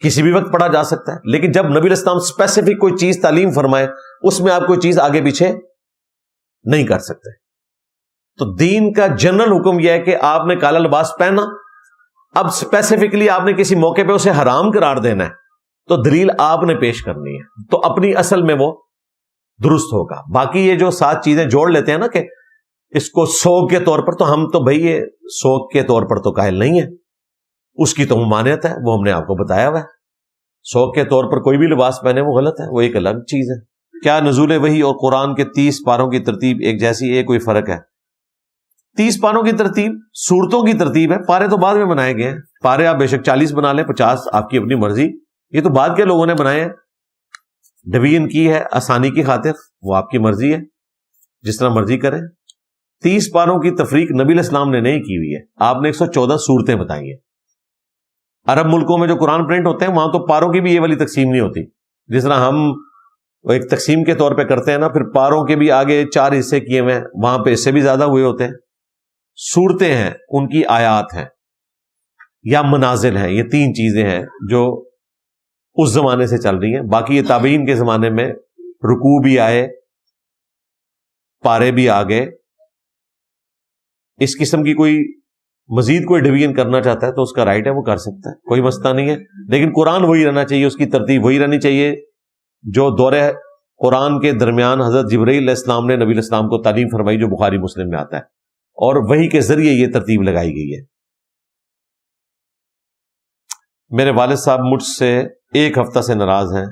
کسی بھی وقت پڑھا جا سکتا ہے، لیکن جب نبی علیہ السلام اسپیسیفک کوئی چیز تعلیم فرمائے اس میں آپ کوئی چیز آگے پیچھے نہیں کر سکتے۔ تو دین کا جنرل حکم یہ ہے کہ آپ نے کالا لباس پہنا، اب اسپیسیفکلی آپ نے کسی موقع پہ اسے حرام قرار دینا ہے تو دلیل آپ نے پیش کرنی ہے، تو اپنی اصل میں وہ درست ہوگا۔ باقی یہ جو 7 چیزیں جوڑ لیتے ہیں نا کہ اس کو سوگ کے طور پر، تو ہم تو بھئی یہ سوگ کے طور پر تو قائل نہیں ہے، اس کی تو ممانعت ہے، وہ ہم نے آپ کو بتایا ہوا ہے۔ سوگ کے طور پر کوئی بھی لباس پہنے وہ غلط ہے، وہ ایک الگ چیز ہے۔ کیا نزول وحی اور قرآن کے 30 پاروں کی ترتیب ایک جیسی ہے، کوئی فرق ہے؟ 30 پاروں کی ترتیب سورتوں کی ترتیب ہے، پارے تو بعد میں بنائے گئے ہیں۔ پارے آپ بے شک 40 بنا لیں، 50، آپ کی اپنی مرضی، یہ تو بعد کے لوگوں نے بنائے ہیں، ڈویژن کی ہے آسانی کی خاطر، وہ آپ کی مرضی ہے، جس طرح مرضی کریں۔ 30 پاروں کی تفریق نبی علیہ السلام نے نہیں کی ہوئی ہے، آپ نے 114 صورتیں بتائی ہیں۔ عرب ملکوں میں جو قرآن پرنٹ ہوتے ہیں وہاں تو پاروں کی بھی یہ والی تقسیم نہیں ہوتی، جس طرح ہم ایک تقسیم کے طور پہ کرتے ہیں نا، پھر پاروں کے بھی آگے 4 حصے کیے ہوئے ہیں، وہاں پہ اس سے بھی زیادہ ہوئے ہوتے ہیں۔ صورتیں ہیں، ان کی آیات ہیں یا منازل ہیں، یہ 3 چیزیں ہیں جو اس زمانے سے چل رہی ہیں۔ باقی یہ تابعین کے زمانے میں رکوع بھی آئے، پارے بھی آ گئے۔ اس قسم کی کوئی مزید کوئی ڈویژن کرنا چاہتا ہے تو اس کا رائٹ ہے، وہ کر سکتا ہے، کوئی مسئلہ نہیں ہے، لیکن قرآن وہی رہنا چاہیے، اس کی ترتیب وہی رہنی چاہیے جو دور قرآن کے درمیان حضرت جبرائیل علیہ السلام نے نبی علیہ السلام کو تعلیم فرمائی، جو بخاری مسلم میں آتا ہے، اور وحی کے ذریعے یہ ترتیب لگائی گئی ہے۔ میرے والد صاحب مجھ سے 1 ہفتہ سے ناراض ہیں،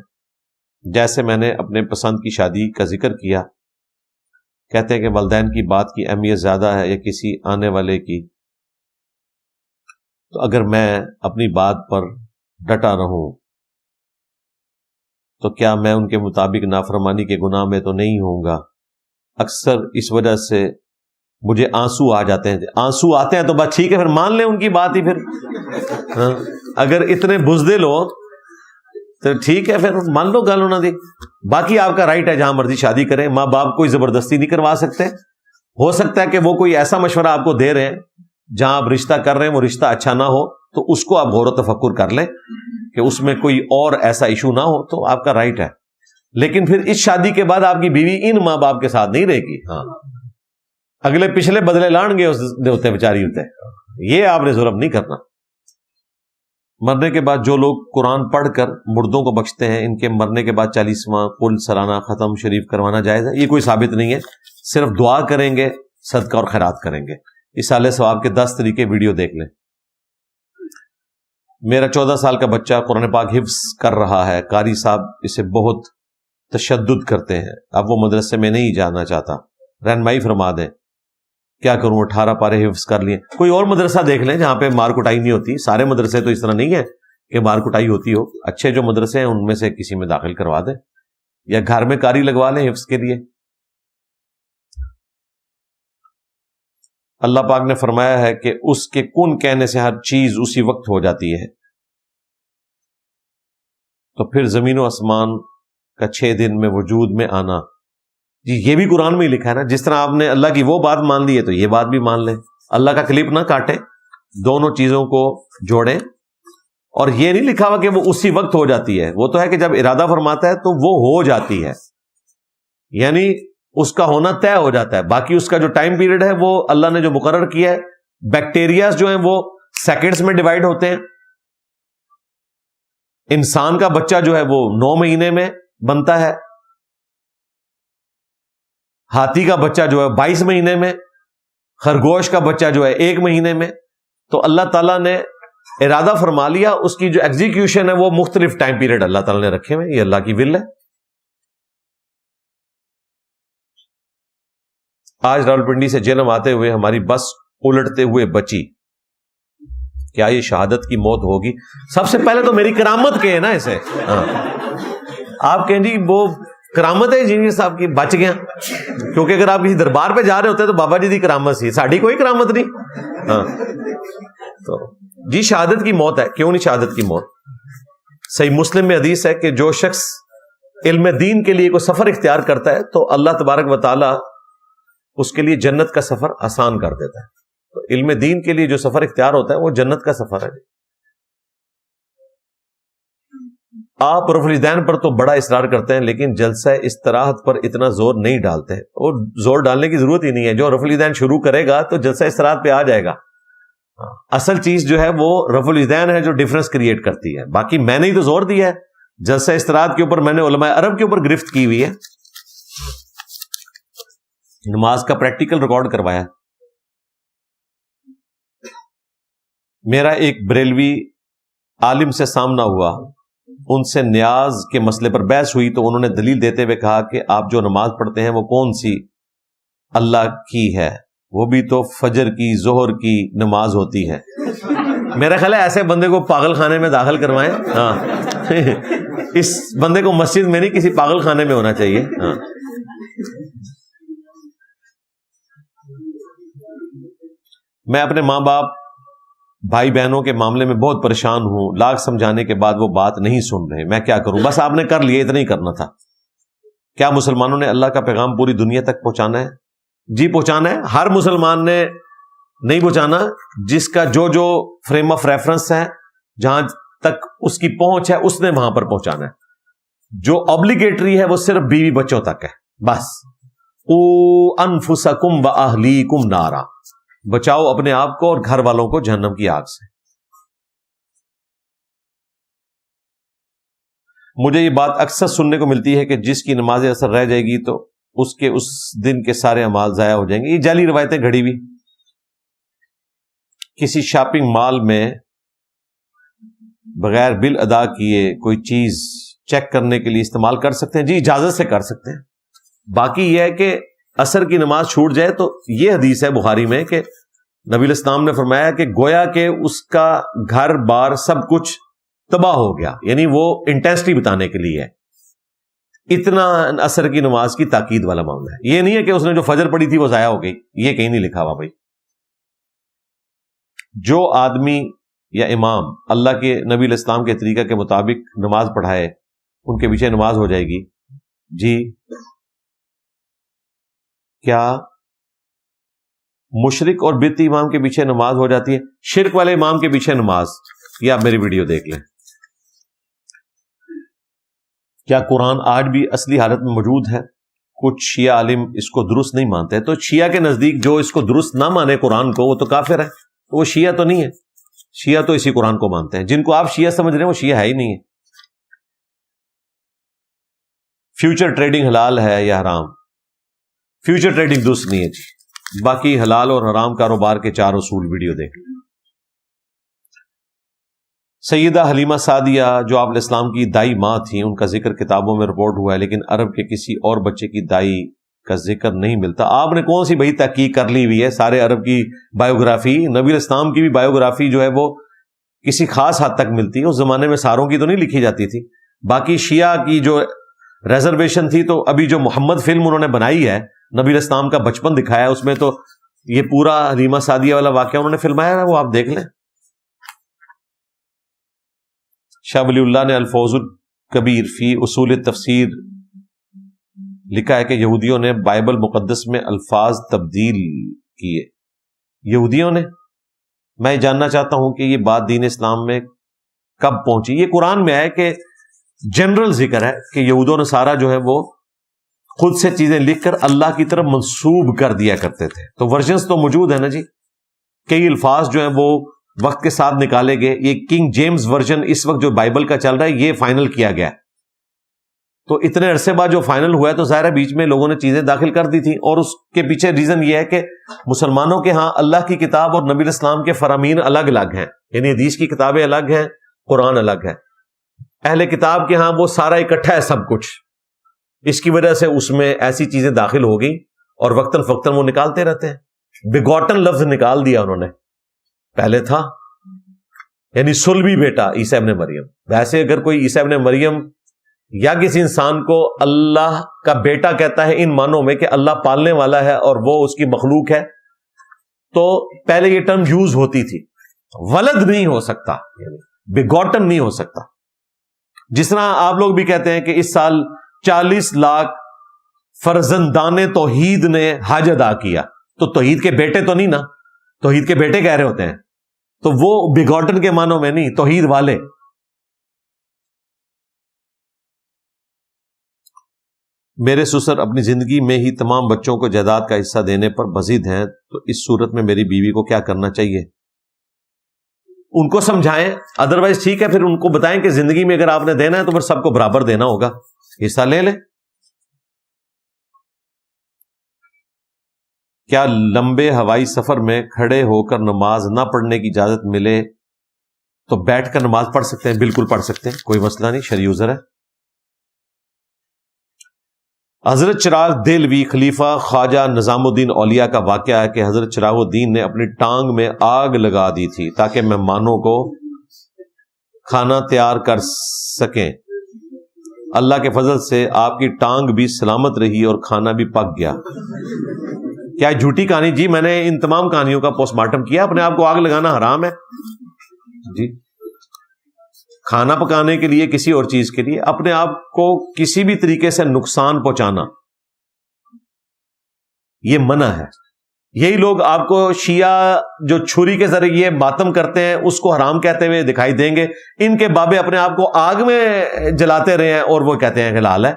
جیسے میں نے اپنے پسند کی شادی کا ذکر کیا، کہتے ہیں کہ والدین کی بات کی اہمیت زیادہ ہے یا کسی آنے والے کی، تو اگر میں اپنی بات پر ڈٹا رہوں تو کیا میں ان کے مطابق نافرمانی کے گناہ میں تو نہیں ہوں گا؟ اکثر اس وجہ سے مجھے آنسو آ جاتے ہیں۔ آنسو آتے ہیں تو بس ٹھیک ہے، پھر مان لیں ان کی بات ہی، پھر ہاں اگر اتنے بزدل ہو تو ٹھیک ہے، پھر مان لو گل انہوں نے۔ باقی آپ کا رائٹ ہے، جہاں مرضی شادی کریں، ماں باپ کوئی زبردستی نہیں کروا سکتے۔ ہو سکتا ہے کہ وہ کوئی ایسا مشورہ آپ کو دے رہے ہیں جہاں آپ رشتہ کر رہے ہیں وہ رشتہ اچھا نہ ہو، تو اس کو آپ غور و تفکر کر لیں کہ اس میں کوئی اور ایسا ایشو نہ ہو، تو آپ کا رائٹ ہے۔ لیکن پھر اس شادی کے بعد آپ کی بیوی ان ماں باپ کے ساتھ نہیں رہے گی، ہاں اگلے پچھلے بدلے لان گے ہوتے بیچاری ہوتے، یہ آپ نے ظلم نہیں کرنا۔ مرنے کے بعد جو لوگ قرآن پڑھ کر مردوں کو بخشتے ہیں، ان کے مرنے کے بعد 40واں کل سالانہ ختم شریف کروانا جائز ہے؟ یہ کوئی ثابت نہیں ہے، صرف دعا کریں گے، صدقہ اور خیرات کریں گے۔ اصالہ ثواب کے 10 طریقے ویڈیو دیکھ لیں۔ میرا 14 سال کا بچہ قرآن پاک حفظ کر رہا ہے، قاری صاحب اسے بہت تشدد کرتے ہیں، اب وہ مدرسے میں نہیں جانا چاہتا، رہنمائی فرما دیں، کیا کروں؟ 18 پارے حفظ کر لیے، کوئی اور مدرسہ دیکھ لیں جہاں پہ مار کٹائی نہیں ہوتی۔ سارے مدرسے تو اس طرح نہیں ہے کہ مار کٹائی ہوتی ہو، اچھے جو مدرسے ہیں ان میں سے کسی میں داخل کروا دیں، یا گھر میں قاری لگوا لیں حفظ کے لیے۔ اللہ پاک نے فرمایا ہے کہ اس کے کن کہنے سے ہر چیز اسی وقت ہو جاتی ہے، تو پھر زمین و آسمان کا 6 دن میں وجود میں آنا، جی یہ بھی قرآن میں ہی لکھا ہے نا۔ جس طرح آپ نے اللہ کی وہ بات مان لی ہے تو یہ بات بھی مان لیں، اللہ کا کلپ نہ کاٹیں، دونوں چیزوں کو جوڑیں۔ اور یہ نہیں لکھا ہوا کہ وہ اسی وقت ہو جاتی ہے، وہ تو ہے کہ جب ارادہ فرماتا ہے تو وہ ہو جاتی ہے، یعنی اس کا ہونا طے ہو جاتا ہے۔ باقی اس کا جو ٹائم پیریڈ ہے وہ اللہ نے جو مقرر کیا ہے۔ بیکٹیریاز جو ہیں وہ سیکنڈز میں ڈیوائیڈ ہوتے ہیں، انسان کا بچہ جو ہے وہ 9 مہینے میں بنتا ہے، ہاتھی کا بچہ جو ہے 22 مہینے میں، خرگوش کا بچہ جو ہے 1 مہینے میں۔ تو اللہ تعالیٰ نے ارادہ فرما لیا، اس کی جو ایگزیکیوشن ہے وہ مختلف ٹائم پیریڈ اللہ تعالیٰ نے رکھے ہوئے، یہ اللہ کی ول ہے۔ آج راولپنڈی سے جہلم آتے ہوئے ہماری بس الٹتے ہوئے بچی، کیا یہ شہادت کی موت ہوگی؟ سب سے پہلے تو میری کرامت کہیں نا اسے، ہاں آپ کہیں جی وہ کرامت ہے انجینئر صاحب کی، بچ گیا، کیونکہ اگر آپ کسی دربار پہ جا رہے ہوتے تو بابا جی دی کرامت سی، ساڈی کوئی کرامت نہیں۔ ہاں تو جی شہادت کی موت ہے، کیوں نہیں شہادت کی موت؟ صحیح مسلم میں حدیث ہے کہ جو شخص علم دین کے لیے کوئی سفر اختیار کرتا ہے تو اللہ تبارک و تعالی اس کے لیے جنت کا سفر آسان کر دیتا ہے۔ تو علم دین کے لیے جو سفر اختیار ہوتا ہے وہ جنت کا سفر ہے۔ آپ رفع الیدین پر تو بڑا اصرار کرتے ہیں لیکن جلسہ استراحت پر اتنا زور نہیں ڈالتے ہیں، اور زور ڈالنے کی ضرورت ہی نہیں ہے، جو رفع الیدین شروع کرے گا تو جلسہ استراحت پہ آ جائے گا. اصل چیز جو ہے وہ رفع الیدین ہے جو ڈفرنس کریٹ کرتی ہے، باقی میں نے ہی تو زور دیا ہے. جلسہ استراحت کے اوپر میں نے علماء عرب کے اوپر گرفت کی ہوئی ہے، نماز کا پریکٹیکل ریکارڈ کروایا. میرا ایک بریلوی عالم سے سامنا ہوا، ان سے نیاز کے مسئلے پر بحث ہوئی تو انہوں نے دلیل دیتے ہوئے کہا کہ آپ جو نماز پڑھتے ہیں وہ کون سی اللہ کی ہے، وہ بھی تو فجر کی ظہر کی نماز ہوتی ہے. میرا خیال ہے ایسے بندے کو پاگل خانے میں داخل کروائیں. ہاں اس بندے کو مسجد میں نہیں کسی پاگل خانے میں ہونا چاہیے. ہاں میں اپنے ماں باپ بھائی بہنوں کے معاملے میں بہت پریشان ہوں، لاکھ سمجھانے کے بعد وہ بات نہیں سن رہے، میں کیا کروں؟ بس آپ نے کر لیا، اتنا ہی کرنا تھا. کیا مسلمانوں نے اللہ کا پیغام پوری دنیا تک پہنچانا ہے؟ جی پہنچانا ہے. ہر مسلمان نے نہیں پہنچانا، جس کا جو فریم آف ریفرنس ہے، جہاں تک اس کی پہنچ ہے اس نے وہاں پر پہنچانا ہے. جو obligatory ہے وہ صرف بیوی بچوں تک ہے بس. قُوا أَنفُسَكُمْ وَأَهْلِيكُمْ نَارًا، بچاؤ اپنے آپ کو اور گھر والوں کو جہنم کی آگ سے. مجھے یہ بات اکثر سننے کو ملتی ہے کہ جس کی نماز اثر رہ جائے گی تو اس کے اس دن کے سارے اعمال ضائع ہو جائیں گے. یہ جعلی روایتیں گھڑی ہوئی. کسی شاپنگ مال میں بغیر بل ادا کیے کوئی چیز چیک کرنے کے لیے استعمال کر سکتے ہیں؟ جی اجازت سے کر سکتے ہیں. باقی یہ ہے کہ عصر کی نماز چھوٹ جائے تو یہ حدیث ہے بخاری میں کہ نبی الاسلام نے فرمایا کہ گویا کہ اس کا گھر بار سب کچھ تباہ ہو گیا، یعنی وہ انٹینسٹی بتانے کے لیے ہے. اتنا عصر کی نماز کی تاکید والا معاملہ ہے. یہ نہیں ہے کہ اس نے جو فجر پڑھی تھی وہ ضائع ہو گئی، یہ کہیں نہیں لکھا ہوا بھائی. جو آدمی یا امام اللہ کے نبی الاسلام کے طریقہ کے مطابق نماز پڑھائے ان کے پیچھے نماز ہو جائے گی. جی کیا مشرک اور بدعتی امام کے پیچھے نماز ہو جاتی ہے؟ شرک والے امام کے پیچھے نماز، یہ آپ میری ویڈیو دیکھ لیں. کیا قرآن آج بھی اصلی حالت میں موجود ہے؟ کچھ شیعہ عالم اس کو درست نہیں مانتے. تو شیعہ کے نزدیک جو اس کو درست نہ مانے قرآن کو وہ تو کافر ہے، وہ شیعہ تو نہیں ہے. شیعہ تو اسی قرآن کو مانتے ہیں. جن کو آپ شیعہ سمجھ رہے ہیں وہ شیعہ ہے ہی نہیں ہے. فیوچر ٹریڈنگ حلال ہے یا حرام؟ فیوچر ٹریڈنگ درست نہیں ہے جی. باقی حلال اور حرام کاروبار کے 4 اصول ویڈیو دیکھ لیں. سیدہ حلیمہ سعدیہ جو آپ علیہ السلام کی دائی ماں تھیں، ان کا ذکر کتابوں میں رپورٹ ہوا ہے لیکن عرب کے کسی اور بچے کی دائی کا ذکر نہیں ملتا. آپ نے کون سی بھائی تحقیق کر لی ہوئی ہے؟ سارے عرب کی بایوگرافی، نبی علیہ السلام کی بھی بایوگرافی جو ہے وہ کسی خاص حد تک ملتی ہے. اس زمانے میں ساروں کی تو نہیں لکھی جاتی تھی. باقی شیعہ کی جو ریزرویشن تھی تو ابھی جو محمد فلم انہوں نے بنائی ہے، نبی علیہ السلام کا بچپن دکھایا ہے، اس میں تو یہ پورا حلیمہ سعدیہ والا واقعہ انہوں نے فلمایا ہے، وہ آپ دیکھ لیں. شاہ ولی اللہ نے الفوز الکبیر فی اصول تفسیر لکھا ہے کہ یہودیوں نے بائبل مقدس میں الفاظ تبدیل کیے. یہودیوں نے؟ میں جاننا چاہتا ہوں کہ یہ بات دین اسلام میں کب پہنچی. یہ قرآن میں ہے کہ جنرل ذکر ہے کہ یہود و نصارہ جو ہے وہ خود سے چیزیں لکھ کر اللہ کی طرف منسوب کر دیا کرتے تھے. تو ورژنز تو موجود ہے نا جی. کئی الفاظ جو ہیں وہ وقت کے ساتھ نکالے گئے. یہ کنگ جیمز ورژن اس وقت جو بائبل کا چل رہا ہے یہ فائنل کیا گیا. تو اتنے عرصے بعد جو فائنل ہوا ہے تو ظاہر ہے بیچ میں لوگوں نے چیزیں داخل کر دی تھیں، اور اس کے پیچھے ریزن یہ ہے کہ مسلمانوں کے ہاں اللہ کی کتاب اور نبی الاسلام کے فرامین الگ الگ ہیں، یعنی حدیث کی کتابیں الگ ہیں، قرآن الگ ہے. اہل کتاب کے ہاں وہ سارا اکٹھا ہے سب کچھ. اس کی وجہ سے اس میں ایسی چیزیں داخل ہو گئی اور وقتاً فوقتاً وہ نکالتے رہتے ہیں. بیگوٹن لفظ نکال دیا انہوں نے، پہلے تھا یعنی صلبی بیٹا عیسیٰ ابن مریم. ویسے اگر کوئی عیسیٰ ابن مریم یا کسی انسان کو اللہ کا بیٹا کہتا ہے ان معنوں میں کہ اللہ پالنے والا ہے اور وہ اس کی مخلوق ہے، تو پہلے یہ ٹرم یوز ہوتی تھی. ولد نہیں ہو سکتا، یعنی بیگوٹن نہیں ہو سکتا. جس طرح آپ لوگ بھی کہتے ہیں کہ اس سال 40 لاکھ فرزندان توحید نے حج ادا کیا، تو توحید کے بیٹے تو نہیں نا، توحید کے بیٹے کہہ رہے ہوتے ہیں، تو وہ بیگوٹن کے معنوں میں نہیں، توحید والے. میرے سسر اپنی زندگی میں ہی تمام بچوں کو جائیداد کا حصہ دینے پر بضد ہیں، تو اس صورت میں میری بیوی کو کیا کرنا چاہیے؟ ان کو سمجھائیں، ادروائز ٹھیک ہے، پھر ان کو بتائیں کہ زندگی میں اگر آپ نے دینا ہے تو پھر سب کو برابر دینا ہوگا، حصہ لے لیں۔ کیا لمبے ہوائی سفر میں کھڑے ہو کر نماز نہ پڑھنے کی اجازت ملے تو بیٹھ کر نماز پڑھ سکتے ہیں؟ بالکل پڑھ سکتے ہیں، کوئی مسئلہ نہیں، شرعی عذر ہے۔ حضرت چراغ دہلوی خلیفہ خواجہ نظام الدین اولیاء کا واقعہ ہے کہ حضرت چراغ الدین نے اپنی ٹانگ میں آگ لگا دی تھی تاکہ مہمانوں کو کھانا تیار کر سکیں۔ اللہ کے فضل سے آپ کی ٹانگ بھی سلامت رہی اور کھانا بھی پک گیا۔ کیا جھوٹی کہانی؟ جی میں نے ان تمام کہانیوں کا پوسٹ مارٹم کیا، اپنے آپ کو آگ لگانا حرام ہے جی، کھانا پکانے کے لیے، کسی اور چیز کے لیے اپنے آپ کو کسی بھی طریقے سے نقصان پہنچانا یہ منع ہے۔ یہی لوگ آپ کو شیعہ جو چھری کے ذریعے ماتم کرتے ہیں اس کو حرام کہتے ہوئے دکھائی دیں گے، ان کے بابے اپنے آپ کو آگ میں جلاتے رہے ہیں اور وہ کہتے ہیں کہ حلال ہے۔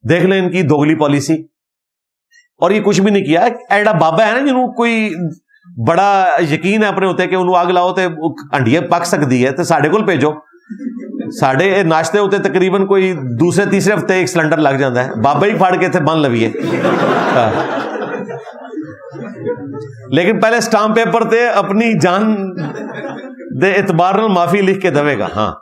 دیکھ لیں ان کی دوگلی پالیسی، اور یہ کچھ بھی نہیں کیا۔ ایڈا بابا ہے نا جنہوں کوئی بڑا یقین ہے اپنے ہوتے کہ انہوں آگ لاؤ تے انڈیا پک سکتی ہے تو ساڑھے کول بھیجو، ساڑھے ناشتے ہوتے تقریباً کوئی دوسرے تیسرے ہفتے ایک سلنڈر لگ جاتا ہے، بابا ہی پھاڑ کے تھے بن لویے۔ لیکن پہلے سٹامپ پیپر تے اپنی جان دے اعتبار نال معافی لکھ کے دے گا۔ ہاں،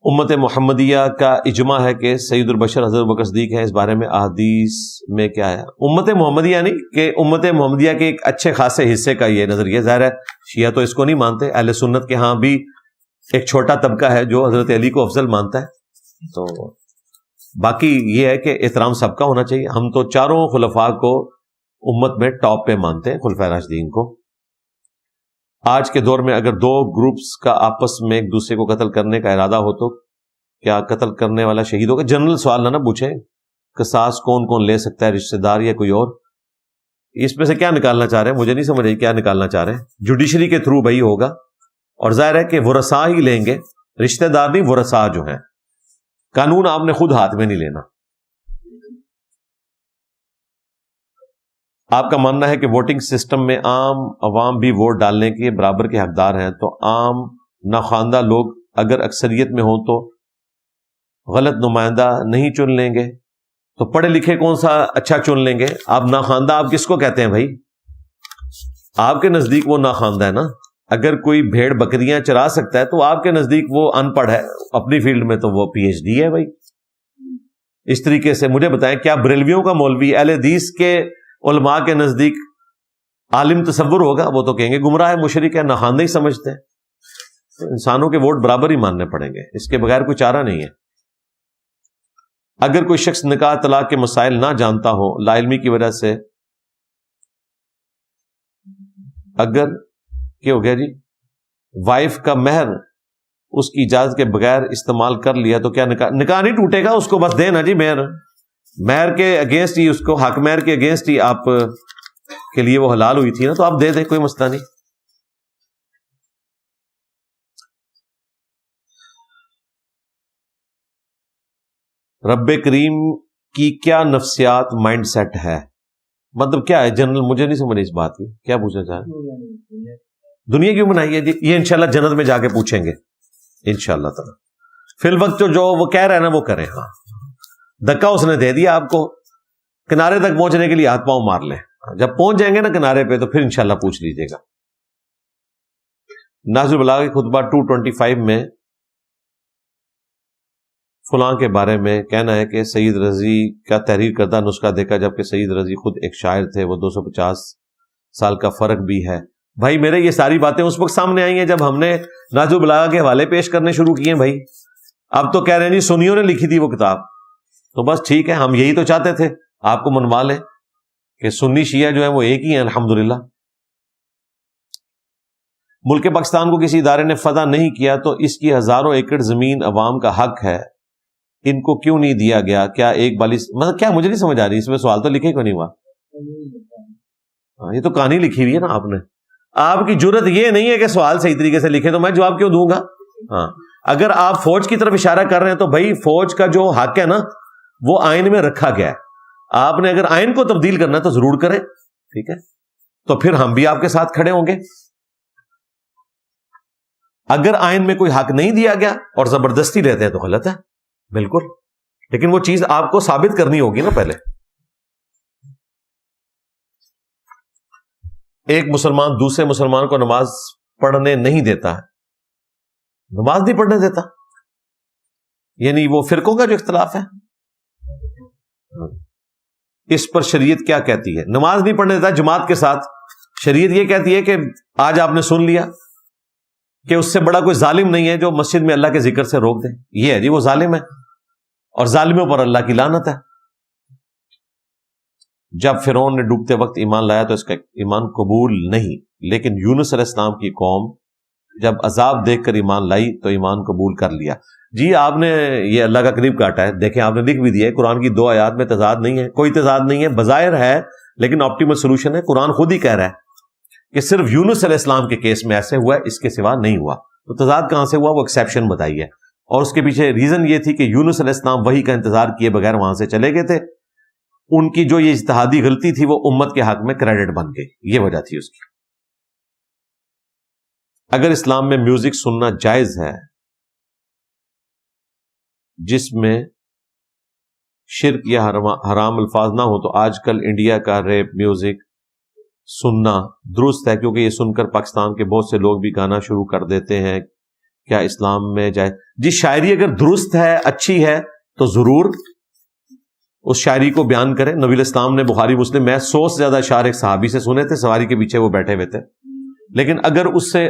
امت محمدیہ کا اجماع ہے کہ سید البشر حضرت بکر صدیق ہے، اس بارے میں احادیث میں کیا ہے؟ امت محمدیہ نہیں کہ امت محمدیہ کے ایک اچھے خاصے حصے کا یہ نظریہ، ظاہر ہے شیعہ تو اس کو نہیں مانتے، اہل سنت کے ہاں بھی ایک چھوٹا طبقہ ہے جو حضرت علی کو افضل مانتا ہے، تو باقی یہ ہے کہ احترام سب کا ہونا چاہیے۔ ہم تو چاروں خلفاء کو امت میں ٹاپ پہ مانتے ہیں، خلفاء راشدین کو۔ آج کے دور میں اگر دو گروپس کا آپس میں ایک دوسرے کو قتل کرنے کا ارادہ ہو تو کیا قتل کرنے والا شہید ہوگا؟ جنرل سوال نہ پوچھیں، قصاص کون کون لے سکتا ہے، رشتہ دار یا کوئی اور؟ اس میں سے کیا نکالنا چاہ رہے ہیں؟ مجھے نہیں سمجھ آئی کیا نکالنا چاہ رہے ہیں۔ جوڈیشری کے تھرو بھائی ہوگا، اور ظاہر ہے کہ ورثاء ہی لیں گے، رشتہ دار نہیں، ورثاء جو ہیں۔ قانون آپ نے خود ہاتھ میں نہیں لینا۔ آپ کا ماننا ہے کہ ووٹنگ سسٹم میں عام عوام بھی ووٹ ڈالنے کے برابر کے حقدار ہیں، تو عام ناخواندہ لوگ اگر اکثریت میں ہوں تو غلط نمائندہ نہیں چن لیں گے، تو پڑھے لکھے کون سا اچھا چن لیں گے؟ آپ ناخواندہ آپ کس کو کہتے ہیں بھائی؟ آپ کے نزدیک وہ ناخواندہ ہے نا۔ اگر کوئی بھیڑ بکریاں چرا سکتا ہے تو آپ کے نزدیک وہ ان پڑھ ہے، اپنی فیلڈ میں تو وہ پی ایچ ڈی ہے بھائی۔ اس طریقے سے مجھے بتائیں، کیا بریلویوں کا مولوی اہل حدیث کے علماء کے نزدیک عالم تصور ہوگا؟ وہ تو کہیں گے گمراہ ہے، مشرک ہے، ناخواندہ ہی سمجھتے ہیں۔ تو انسانوں کے ووٹ برابر ہی ماننے پڑیں گے، اس کے بغیر کوئی چارہ نہیں ہے۔ اگر کوئی شخص نکاح طلاق کے مسائل نہ جانتا ہو، لا علمی کی وجہ سے، اگر کیا ہو گیا جی، وائف کا مہر اس کی اجازت کے بغیر استعمال کر لیا تو کیا نکاح نہیں ٹوٹے گا؟ اس کو بس دینا جی مہر کے اگینسٹ ہی، اس کو حق مہر کے اگینسٹ ہی آپ کے لیے وہ حلال ہوئی تھی نا، تو آپ دے دیں، کوئی مسئلہ نہیں۔ رب کریم کی کیا نفسیات مائنڈ سیٹ ہے؟ مطلب کیا ہے جنرل؟ مجھے نہیں سمجھ اس بات کی، کیا پوچھنا چاہ رہے؟ دنیا کیوں بنائی ہے جی؟ یہ انشاءاللہ جنت میں جا کے پوچھیں گے انشاءاللہ تعالی۔ فی الوقت جو وہ کہہ رہے ہیں نا وہ کریں۔ ہاں، دھکا اس نے دے دیا آپ کو، کنارے تک پہنچنے کے لیے ہاتھ پاؤں مار لیں، جب پہنچ جائیں گے نا کنارے پہ تو پھر انشاءاللہ پوچھ لیجئے گا۔ نازل البلاغہ کے خطبہ 225 میں فلاں کے بارے میں کہنا ہے کہ سید رضی کا تحریر کردہ نسخہ دیکھا، جبکہ سید رضی خود ایک شاعر تھے، وہ 250 سال کا فرق بھی ہے۔ بھائی میرے یہ ساری باتیں اس وقت سامنے آئی ہیں جب ہم نے نازل البلاغہ کے حوالے پیش کرنے شروع کیے ہیں بھائی۔ اب تو کہہ رہے ہیں جی سنیوں نے لکھی تھی وہ کتاب، تو بس ٹھیک ہے، ہم یہی تو چاہتے تھے، آپ کو منوا لیں کہ سنی شیعہ جو ہے وہ ایک ہی ہیں الحمدللہ۔ ملک پاکستان کو کسی ادارے نے فتح نہیں کیا تو اس کی ہزاروں ایکڑ زمین عوام کا حق ہے، ان کو کیوں نہیں دیا گیا؟ کیا ایک بالی مطلب کیا؟ مجھے نہیں سمجھ آ رہی، اس میں سوال تو لکھے کیوں نہیں ہوا؟ یہ تو کہانی لکھی ہوئی ہے نا آپ نے، آپ کی جرت یہ نہیں ہے کہ سوال صحیح طریقے سے لکھے تو میں جواب کیوں دوں گا؟ ہاں، اگر آپ فوج کی طرف اشارہ کر رہے ہیں تو بھائی فوج کا جو حق ہے نا وہ آئین میں رکھا گیا ہے. آپ نے اگر آئین کو تبدیل کرنا ہے تو ضرور کریں, ٹھیک ہے, تو پھر ہم بھی آپ کے ساتھ کھڑے ہوں گے. اگر آئین میں کوئی حق نہیں دیا گیا اور زبردستی لیتے ہیں تو غلط ہے بالکل, لیکن وہ چیز آپ کو ثابت کرنی ہوگی نا پہلے. ایک مسلمان دوسرے مسلمان کو نماز پڑھنے نہیں دیتا ہے, نماز نہیں پڑھنے دیتا, یعنی وہ فرقوں کا جو اختلاف ہے اس پر شریعت کیا کہتی ہے؟ نماز نہیں پڑھنے دیتا جماعت کے ساتھ. شریعت یہ کہتی ہے کہ آج آپ نے سن لیا کہ اس سے بڑا کوئی ظالم نہیں ہے جو مسجد میں اللہ کے ذکر سے روک دے. یہ ہے جی وہ ظالم ہے, اور ظالموں پر اللہ کی لعنت ہے. جب فرعون نے ڈوبتے وقت ایمان لایا تو اس کا ایمان قبول نہیں, لیکن یونس علیہ السلام کی قوم جب عذاب دیکھ کر ایمان لائی تو ایمان قبول کر لیا. جی آپ نے یہ اللہ کا قریب کاٹا ہے, دیکھیں آپ نے لکھ بھی دیا ہے قرآن کی 2 آیات میں تضاد نہیں ہے, کوئی تضاد نہیں ہے, بظاہر ہے لیکن آپٹیمل سولوشن ہے. قرآن خود ہی کہہ رہا ہے کہ صرف یونس علیہ السلام کے کیس میں ایسے ہوا ہے, اس کے سوا نہیں ہوا. تو تضاد کہاں سے ہوا؟ وہ ایکسیپشن بتائی ہے, اور اس کے پیچھے ریزن یہ تھی کہ یونس علیہ السلام وحی کا انتظار کیے بغیر وہاں سے چلے گئے تھے. ان کی جو یہ اجتہادی غلطی تھی وہ امت کے حق میں کریڈٹ بن گئی, یہ وجہ تھی اس کی. اگر اسلام میں میوزک سننا جائز ہے جس میں شرک یا حرام الفاظ نہ ہو, تو آج کل انڈیا کا ریپ میوزک سننا درست ہے کیونکہ یہ سن کر پاکستان کے بہت سے لوگ بھی گانا شروع کر دیتے ہیں, کیا اسلام میں جائز؟ جی شاعری اگر درست ہے اچھی ہے تو ضرور اس شاعری کو بیان کریں. نبی الاسلام نے بخاری مسلم میں 100 سے زیادہ اشعار ایک صحابی سے سنے تھے, سواری کے پیچھے وہ بیٹھے ہوئے تھے. لیکن اگر اس سے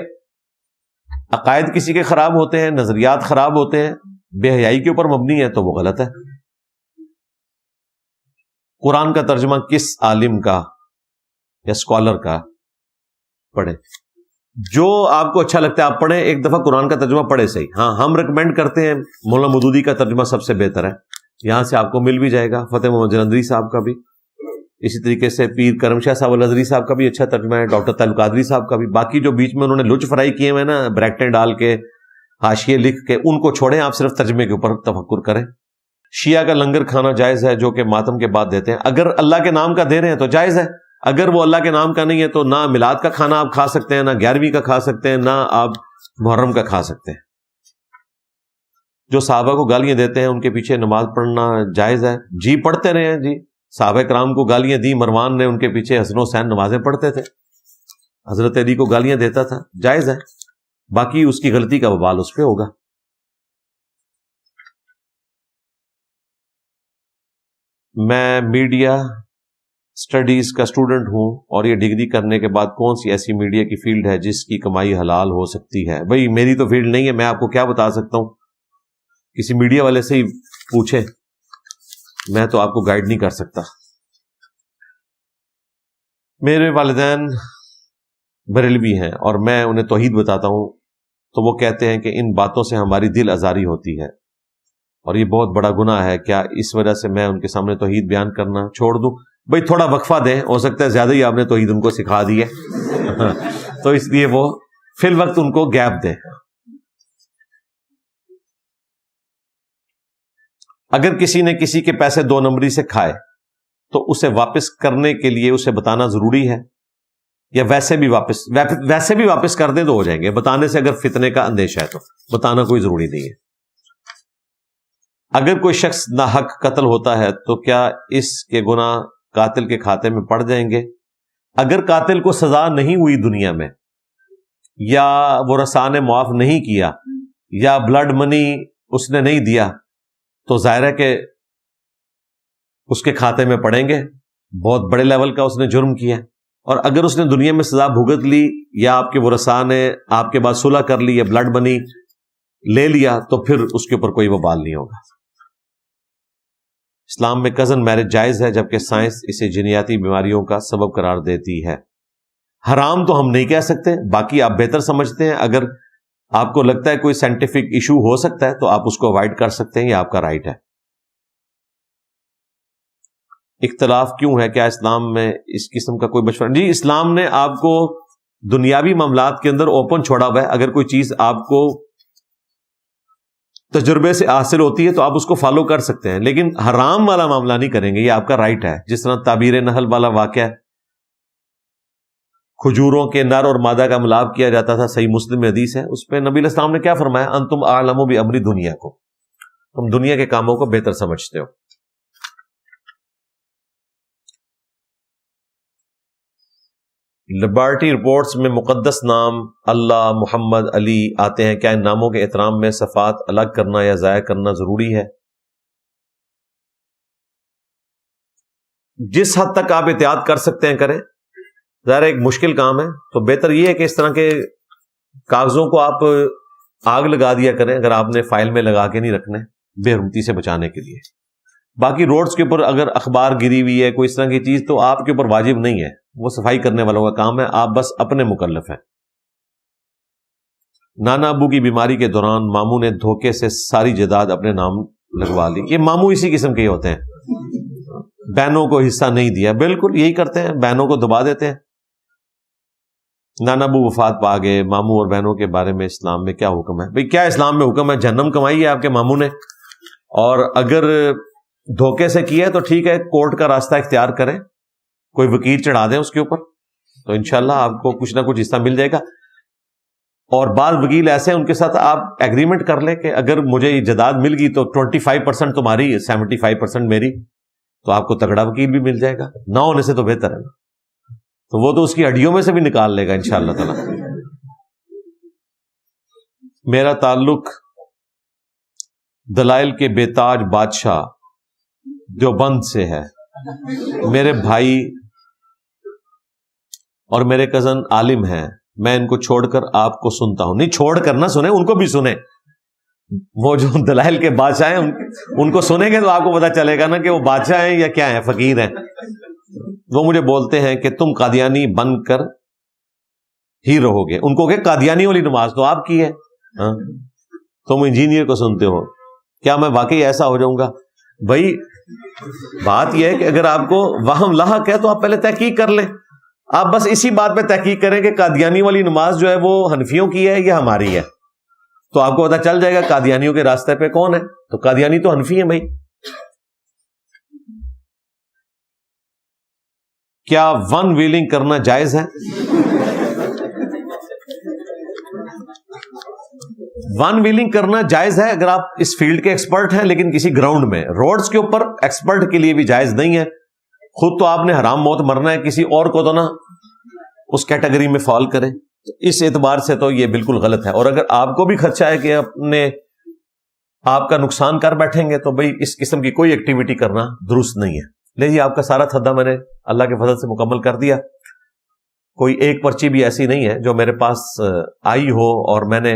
عقائد کسی کے خراب ہوتے ہیں, نظریات خراب ہوتے ہیں, بے حیائی کے اوپر مبنی ہے تو وہ غلط ہے. قرآن کا ترجمہ کس عالم کا یا اسکالر کا پڑھیں؟ جو آپ کو اچھا لگتا ہے آپ پڑھیں. ایک دفعہ قرآن کا ترجمہ پڑھے صحیح. ہاں ہم ریکمینڈ کرتے ہیں مولانا مودودی کا ترجمہ سب سے بہتر ہے, یہاں سے آپ کو مل بھی جائے گا. فتح محمد جلندری صاحب کا بھی, اسی طریقے سے پیر کرم شاہ صاحب الازری صاحب کا بھی اچھا ترجمہ ہے, ڈاکٹر تعلق قادری صاحب کا بھی. باقی جو بیچ میں انہوں نے لچ فرائی کیے ہوئے نا بریکٹیں ڈال کے حاشیے لکھ کے, ان کو چھوڑیں, آپ صرف ترجمے کے اوپر تفکر کریں. شیعہ کا لنگر کھانا جائز ہے جو کہ ماتم کے بعد دیتے ہیں. اگر اللہ کے نام کا دے رہے ہیں تو جائز ہے, اگر وہ اللہ کے نام کا نہیں ہے تو نہ میلاد کا کھانا آپ کھا سکتے ہیں, نہ 11ویں کا کھا سکتے ہیں, نہ آپ محرم کا کھا سکتے ہیں. جو صحابہ کو گالیاں دیتے ہیں ان کے پیچھے نماز پڑھنا جائز ہے. جی پڑھتے رہے ہیں, جی صحابہ کرام کو گالیاں دی, مروان نے ان کے پیچھے حسن و حسین نمازیں پڑھتے تھے, حضرت علی کو گالیاں دیتا تھا, جائز ہے. باقی اس کی غلطی کا وبال اس پہ ہوگا. میں میڈیا اسٹڈیز کا اسٹوڈنٹ ہوں اور یہ ڈگری کرنے کے بعد کون سی ایسی میڈیا کی فیلڈ ہے جس کی کمائی حلال ہو سکتی ہے؟ بھئی میری تو فیلڈ نہیں ہے, میں آپ کو کیا بتا سکتا ہوں, کسی میڈیا والے سے ہی پوچھیں, میں تو آپ کو گائیڈ نہیں کر سکتا. میرے والدین بریلوی ہیں اور میں انہیں توحید بتاتا ہوں تو وہ کہتے ہیں کہ ان باتوں سے ہماری دل آزاری ہوتی ہے اور یہ بہت بڑا گناہ ہے. کیا اس وجہ سے میں ان کے سامنے توحید بیان کرنا چھوڑ دوں؟ بھئی تھوڑا وقفہ دیں, ہو سکتا ہے زیادہ ہی آپ نے توحید ان کو سکھا دی ہے تو اس لیے وہ فی الوقت ان کو گیپ دیں. اگر کسی نے کسی کے پیسے 2 نمبری سے کھائے تو اسے واپس کرنے کے لیے اسے بتانا ضروری ہے یا ویسے بھی واپس کر دیں تو ہو جائیں گے؟ بتانے سے اگر فتنے کا اندیشہ ہے تو بتانا کوئی ضروری نہیں ہے. اگر کوئی شخص ناحق قتل ہوتا ہے تو کیا اس کے گناہ قاتل کے کھاتے میں پڑ جائیں گے؟ اگر قاتل کو سزا نہیں ہوئی دنیا میں, یا وہ رسا نے معاف نہیں کیا, یا بلڈ منی اس نے نہیں دیا, تو ظاہر ہے کہ اس کے کھاتے میں پڑیں گے. بہت بڑے لیول کا اس نے جرم کیا. اور اگر اس نے دنیا میں سزا بھگت لی یا آپ کے ورثاء نے آپ کے بعد صلح کر لی یا بلڈ منی لے لیا تو پھر اس کے اوپر کوئی وبال نہیں ہوگا. اسلام میں کزن میرج جائز ہے جبکہ سائنس اسے جنیاتی بیماریوں کا سبب قرار دیتی ہے. حرام تو ہم نہیں کہہ سکتے, باقی آپ بہتر سمجھتے ہیں. اگر آپ کو لگتا ہے کوئی سائنٹیفک ایشو ہو سکتا ہے تو آپ اس کو اوائڈ کر سکتے ہیں, یہ آپ کا رائٹ ہے. اختلاف کیوں ہے؟ کیا اسلام میں اس قسم کا کوئی مشورہ؟ جی اسلام نے آپ کو دنیاوی معاملات کے اندر اوپن چھوڑا ہوا ہے. اگر کوئی چیز آپ کو تجربے سے حاصل ہوتی ہے تو آپ اس کو فالو کر سکتے ہیں، لیکن حرام والا معاملہ نہیں کریں گے، یہ آپ کا رائٹ ہے. جس طرح تعبیر نحل والا واقعہ ہے، کھجوروں کے نر اور مادہ کا ملاپ کیا جاتا تھا، صحیح مسلم میں حدیث ہے، اس پہ نبی علیہ السلام نے کیا فرمایا؟ انتم اعلم بامر دنیا کو، تم دنیا کے کاموں کو بہتر سمجھتے ہو. لیبارٹی رپورٹس میں مقدس نام اللہ، محمد، علی آتے ہیں، کیا ان ناموں کے احترام میں صفات الگ کرنا یا ضائع کرنا ضروری ہے؟ جس حد تک آپ احتیاط کر سکتے ہیں کریں. ظاہر ایک مشکل کام ہے، تو بہتر یہ ہے کہ اس طرح کے کاغذوں کو آپ آگ لگا دیا کریں اگر آپ نے فائل میں لگا کے نہیں رکھنے، بے حرمتی سے بچانے کے لیے. باقی روڈز کے اوپر اگر اخبار گری ہوئی ہے، کوئی اس طرح کی چیز، تو آپ کے اوپر واجب نہیں ہے، وہ صفائی کرنے والوں کا کام ہے، آپ بس اپنے مکلف ہیں. نانا ابو کی بیماری کے دوران ماموں نے دھوکے سے ساری جائیداد اپنے نام لگوا لی. یہ ماموں اسی قسم کے ہوتے ہیں، بہنوں کو حصہ نہیں دیا، بالکل یہی کرتے ہیں، بہنوں کو دبا دیتے ہیں. نانا ابو وفات پا گئے، ماموں اور بہنوں کے بارے میں اسلام میں کیا حکم ہے؟ بھئی کیا اسلام میں حکم ہے؟ جہنم کمائی ہے آپ کے ماموں نے، اور اگر دھوکے سے کیا ہے تو ٹھیک ہے، کورٹ کا راستہ اختیار کریں، کوئی وکیل چڑھا دیں اس کے اوپر، تو انشاءاللہ آپ کو کچھ نہ کچھ حصہ مل جائے گا. اور بعض وکیل ایسے ہیں، ان کے ساتھ آپ ایگریمنٹ کر لیں کہ اگر مجھے یہ جائیداد مل گئی تو 25% تمہاری، 75% میری، تو آپ کو تگڑا وکیل بھی مل جائے گا. نہ ہونے سے تو بہتر ہے نا، تو وہ تو اس کی ہڈیوں میں سے بھی نکال لے گا انشاءاللہ تعالی. میرا تعلق دلائل کے بے تاج بادشاہ دیوبند سے ہے. میرے بھائی اور میرے کزن عالم ہیں، میں ان کو چھوڑ کر آپ کو سنتا ہوں. نہیں، چھوڑ کر نہ سنیں، ان کو بھی سنیں. وہ جو دلائل کے بادشاہ ہیں ان کو سنیں گے تو آپ کو پتا چلے گا نا کہ وہ بادشاہ ہیں یا کیا ہیں، فقیر ہیں. وہ مجھے بولتے ہیں کہ تم قادیانی بن کر ہی رہو گے. ان کو کہ قادیانی والی نماز تو آپ کی ہے، ہاں تم انجینئر کو سنتے ہو، کیا میں واقعی ایسا ہو جاؤں گا؟ بھائی بات یہ ہے کہ اگر آپ کو وہم لاحق ہے تو آپ پہلے تحقیق کر لیں. آپ بس اسی بات پہ تحقیق کریں کہ قادیانی والی نماز جو ہے وہ حنفیوں کی ہے یا ہماری ہے، تو آپ کو پتا چل جائے گا قادیانیوں کے راستے پہ کون ہے. تو قادیانی تو حنفی ہیں بھائی. کیا ون ویلنگ کرنا جائز ہے؟ ون ویلنگ کرنا جائز ہے اگر آپ اس فیلڈ کے ایکسپرٹ ہیں، لیکن کسی گراؤنڈ میں، روڈز کے اوپر ایکسپرٹ کے لیے بھی جائز نہیں ہے. خود تو آپ نے حرام موت مرنا ہے، کسی اور کو تو نہ اس کیٹیگری میں فال کریں. اس اعتبار سے تو یہ بالکل غلط ہے. اور اگر آپ کو بھی خدشہ ہے کہ آپ کا نقصان کر بیٹھیں گے تو بھئی اس قسم کی کوئی ایکٹیویٹی کرنا درست نہیں ہے. لیجیے آپ کا سارا تھدا میں نے اللہ کے فضل سے مکمل کر دیا. کوئی ایک پرچی بھی ایسی نہیں ہے جو میرے پاس آئی ہو اور میں نے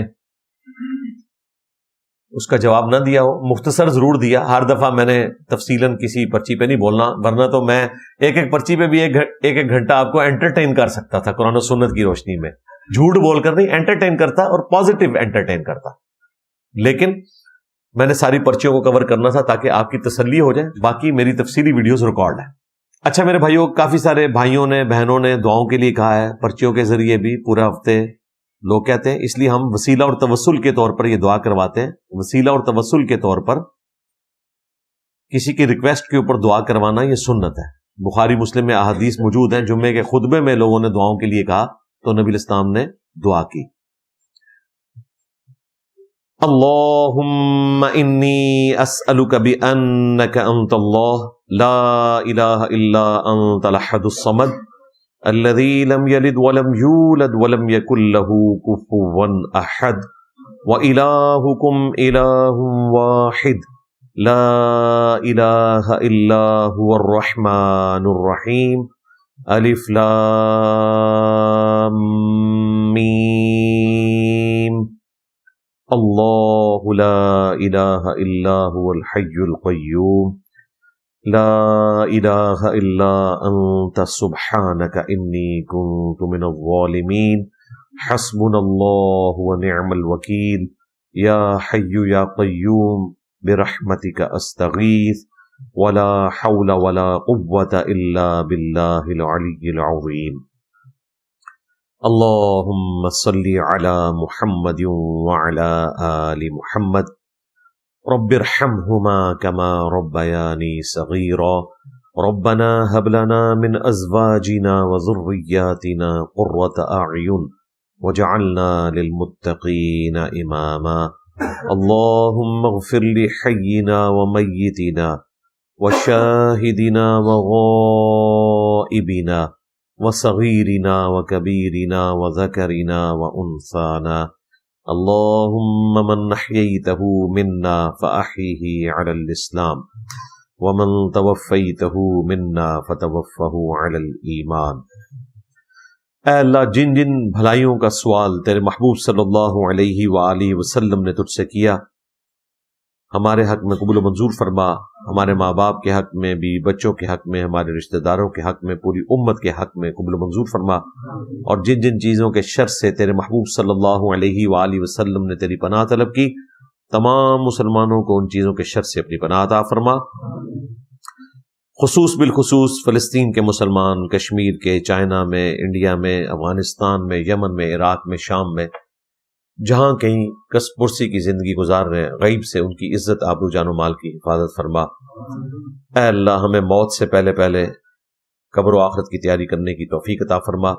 اس کا جواب نہ دیا ہو. مختصر ضرور دیا، ہر دفعہ میں نے تفصیلاً کسی پرچی پہ نہیں بولنا، ورنہ تو میں ایک ایک پرچی پہ بھی ایک گھنٹہ آپ کو انٹرٹین کر سکتا تھا قرآن و سنت کی روشنی میں. جھوٹ بول کر نہیں، انٹرٹین کرتا، اور پازیٹیو انٹرٹین کرتا. لیکن میں نے ساری پرچیوں کو کور کرنا تھا تاکہ آپ کی تسلی ہو جائے. باقی میری تفصیلی ویڈیوز ریکارڈ ہے. اچھا میرے بھائیوں، کافی سارے بھائیوں نے بہنوں نے دعاؤں کے لیے کہا ہے، پرچیوں کے ذریعے بھی پورا ہفتے لوگ کہتے ہیں، اس لیے ہم وسیلہ اور توسل کے طور پر یہ دعا کرواتے ہیں. وسیلہ اور توسل کے طور پر کسی کی ریکویسٹ کے اوپر دعا کروانا یہ سنت ہے. بخاری مسلم میں احادیث موجود ہیں. جمعے کے خطبے میں لوگوں نے دعاؤں کے لیے کہا تو نبی الاسلام نے دعا کی. اللہم انی اسألک بأنک انت اللہ لا الہ الا انت الاحد الصمد الذي لم يلد ولم يولد ولم يكن له كفوا احد وإلهكم إله واحد لا الہ الا هو الرحمن الرحیم الف لام میم اللہ لا الہ الا هو الحی القیوم لا الہ الا انت سبحانک انی کنت من الظالمین حسبنا اللہ ونعم الوکیل یا حی یا قیوم برحمتک استغیث ولا حول ولا قوة الا باللہ العلی العظیم. اللہم صلی علی محمد وعلی آل محمد رب ارحمهما كما ربياني صغيرا ربنا هب لنا من ازواجنا وذرياتنا قرة اعين وجعلنا للمتقين اماما اللهم اغفر لحينا وميتنا وشاهدنا وغائبنا وصغيرنا وكبيرنا وذكرنا وانثانا اللهم من احييته منا فاحيه على الاسلام ومن توفیته منا فتوفه علی الایمان۔ اے اللہ، جن جن بھلائیوں کا سوال تیرے محبوب صلی اللہ علیہ وآلہ وسلم نے تجھ سے کیا، ہمارے حق میں قبول و منظور فرما، ہمارے ماں باپ کے حق میں، بیوی بچوں کے حق میں، ہمارے رشتہ داروں کے حق میں، پوری امت کے حق میں قبول و منظور فرما، اور جن جن چیزوں کے شر سے تیرے محبوب صلی اللہ علیہ وآلہ وسلم نے تیری پناہ طلب کی، تمام مسلمانوں کو ان چیزوں کے شر سے اپنی پناہ عطا فرما۔ خصوص بالخصوص فلسطین کے مسلمان، کشمیر کے، چائنا میں، انڈیا میں، افغانستان میں، یمن میں، عراق میں، شام میں، جہاں کہیں کسب پرسی کی زندگی گزار رہے ہیں، غیب سے ان کی عزت، آبرو، جان و مال کی حفاظت فرما۔ اے اللہ، ہمیں موت سے پہلے پہلے قبر و آخرت کی تیاری کرنے کی توفیق عطا فرما۔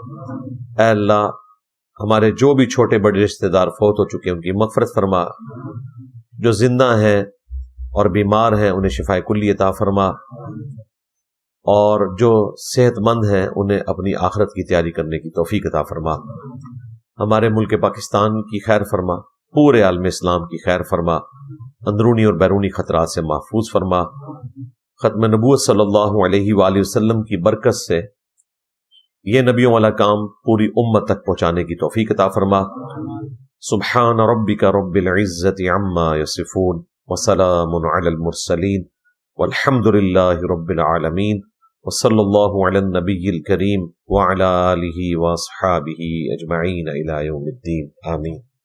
اے اللہ، ہمارے جو بھی چھوٹے بڑے رشتہ دار فوت ہو چکے ہیں ان کی مغفرت فرما، جو زندہ ہیں اور بیمار ہیں انہیں شفائے کلی عطا فرما، اور جو صحت مند ہیں انہیں اپنی آخرت کی تیاری کرنے کی توفیق عطا فرما۔ ہمارے ملک پاکستان کی خیر فرما، پورے عالم اسلام کی خیر فرما، اندرونی اور بیرونی خطرات سے محفوظ فرما۔ ختم نبوت صلی اللہ علیہ وآلہ وسلم کی برکت سے یہ نبیوں والا کام پوری امت تک پہنچانے کی توفیق عطا فرما۔ سبحان ربک رب العزت عما یصفون وسلام علی المرسلین والحمد للہ رب العالمین وصلی اللہ علی النبی الکریم وعلی آلہ واصحابہ اجمعین الی یوم الدین، آمین۔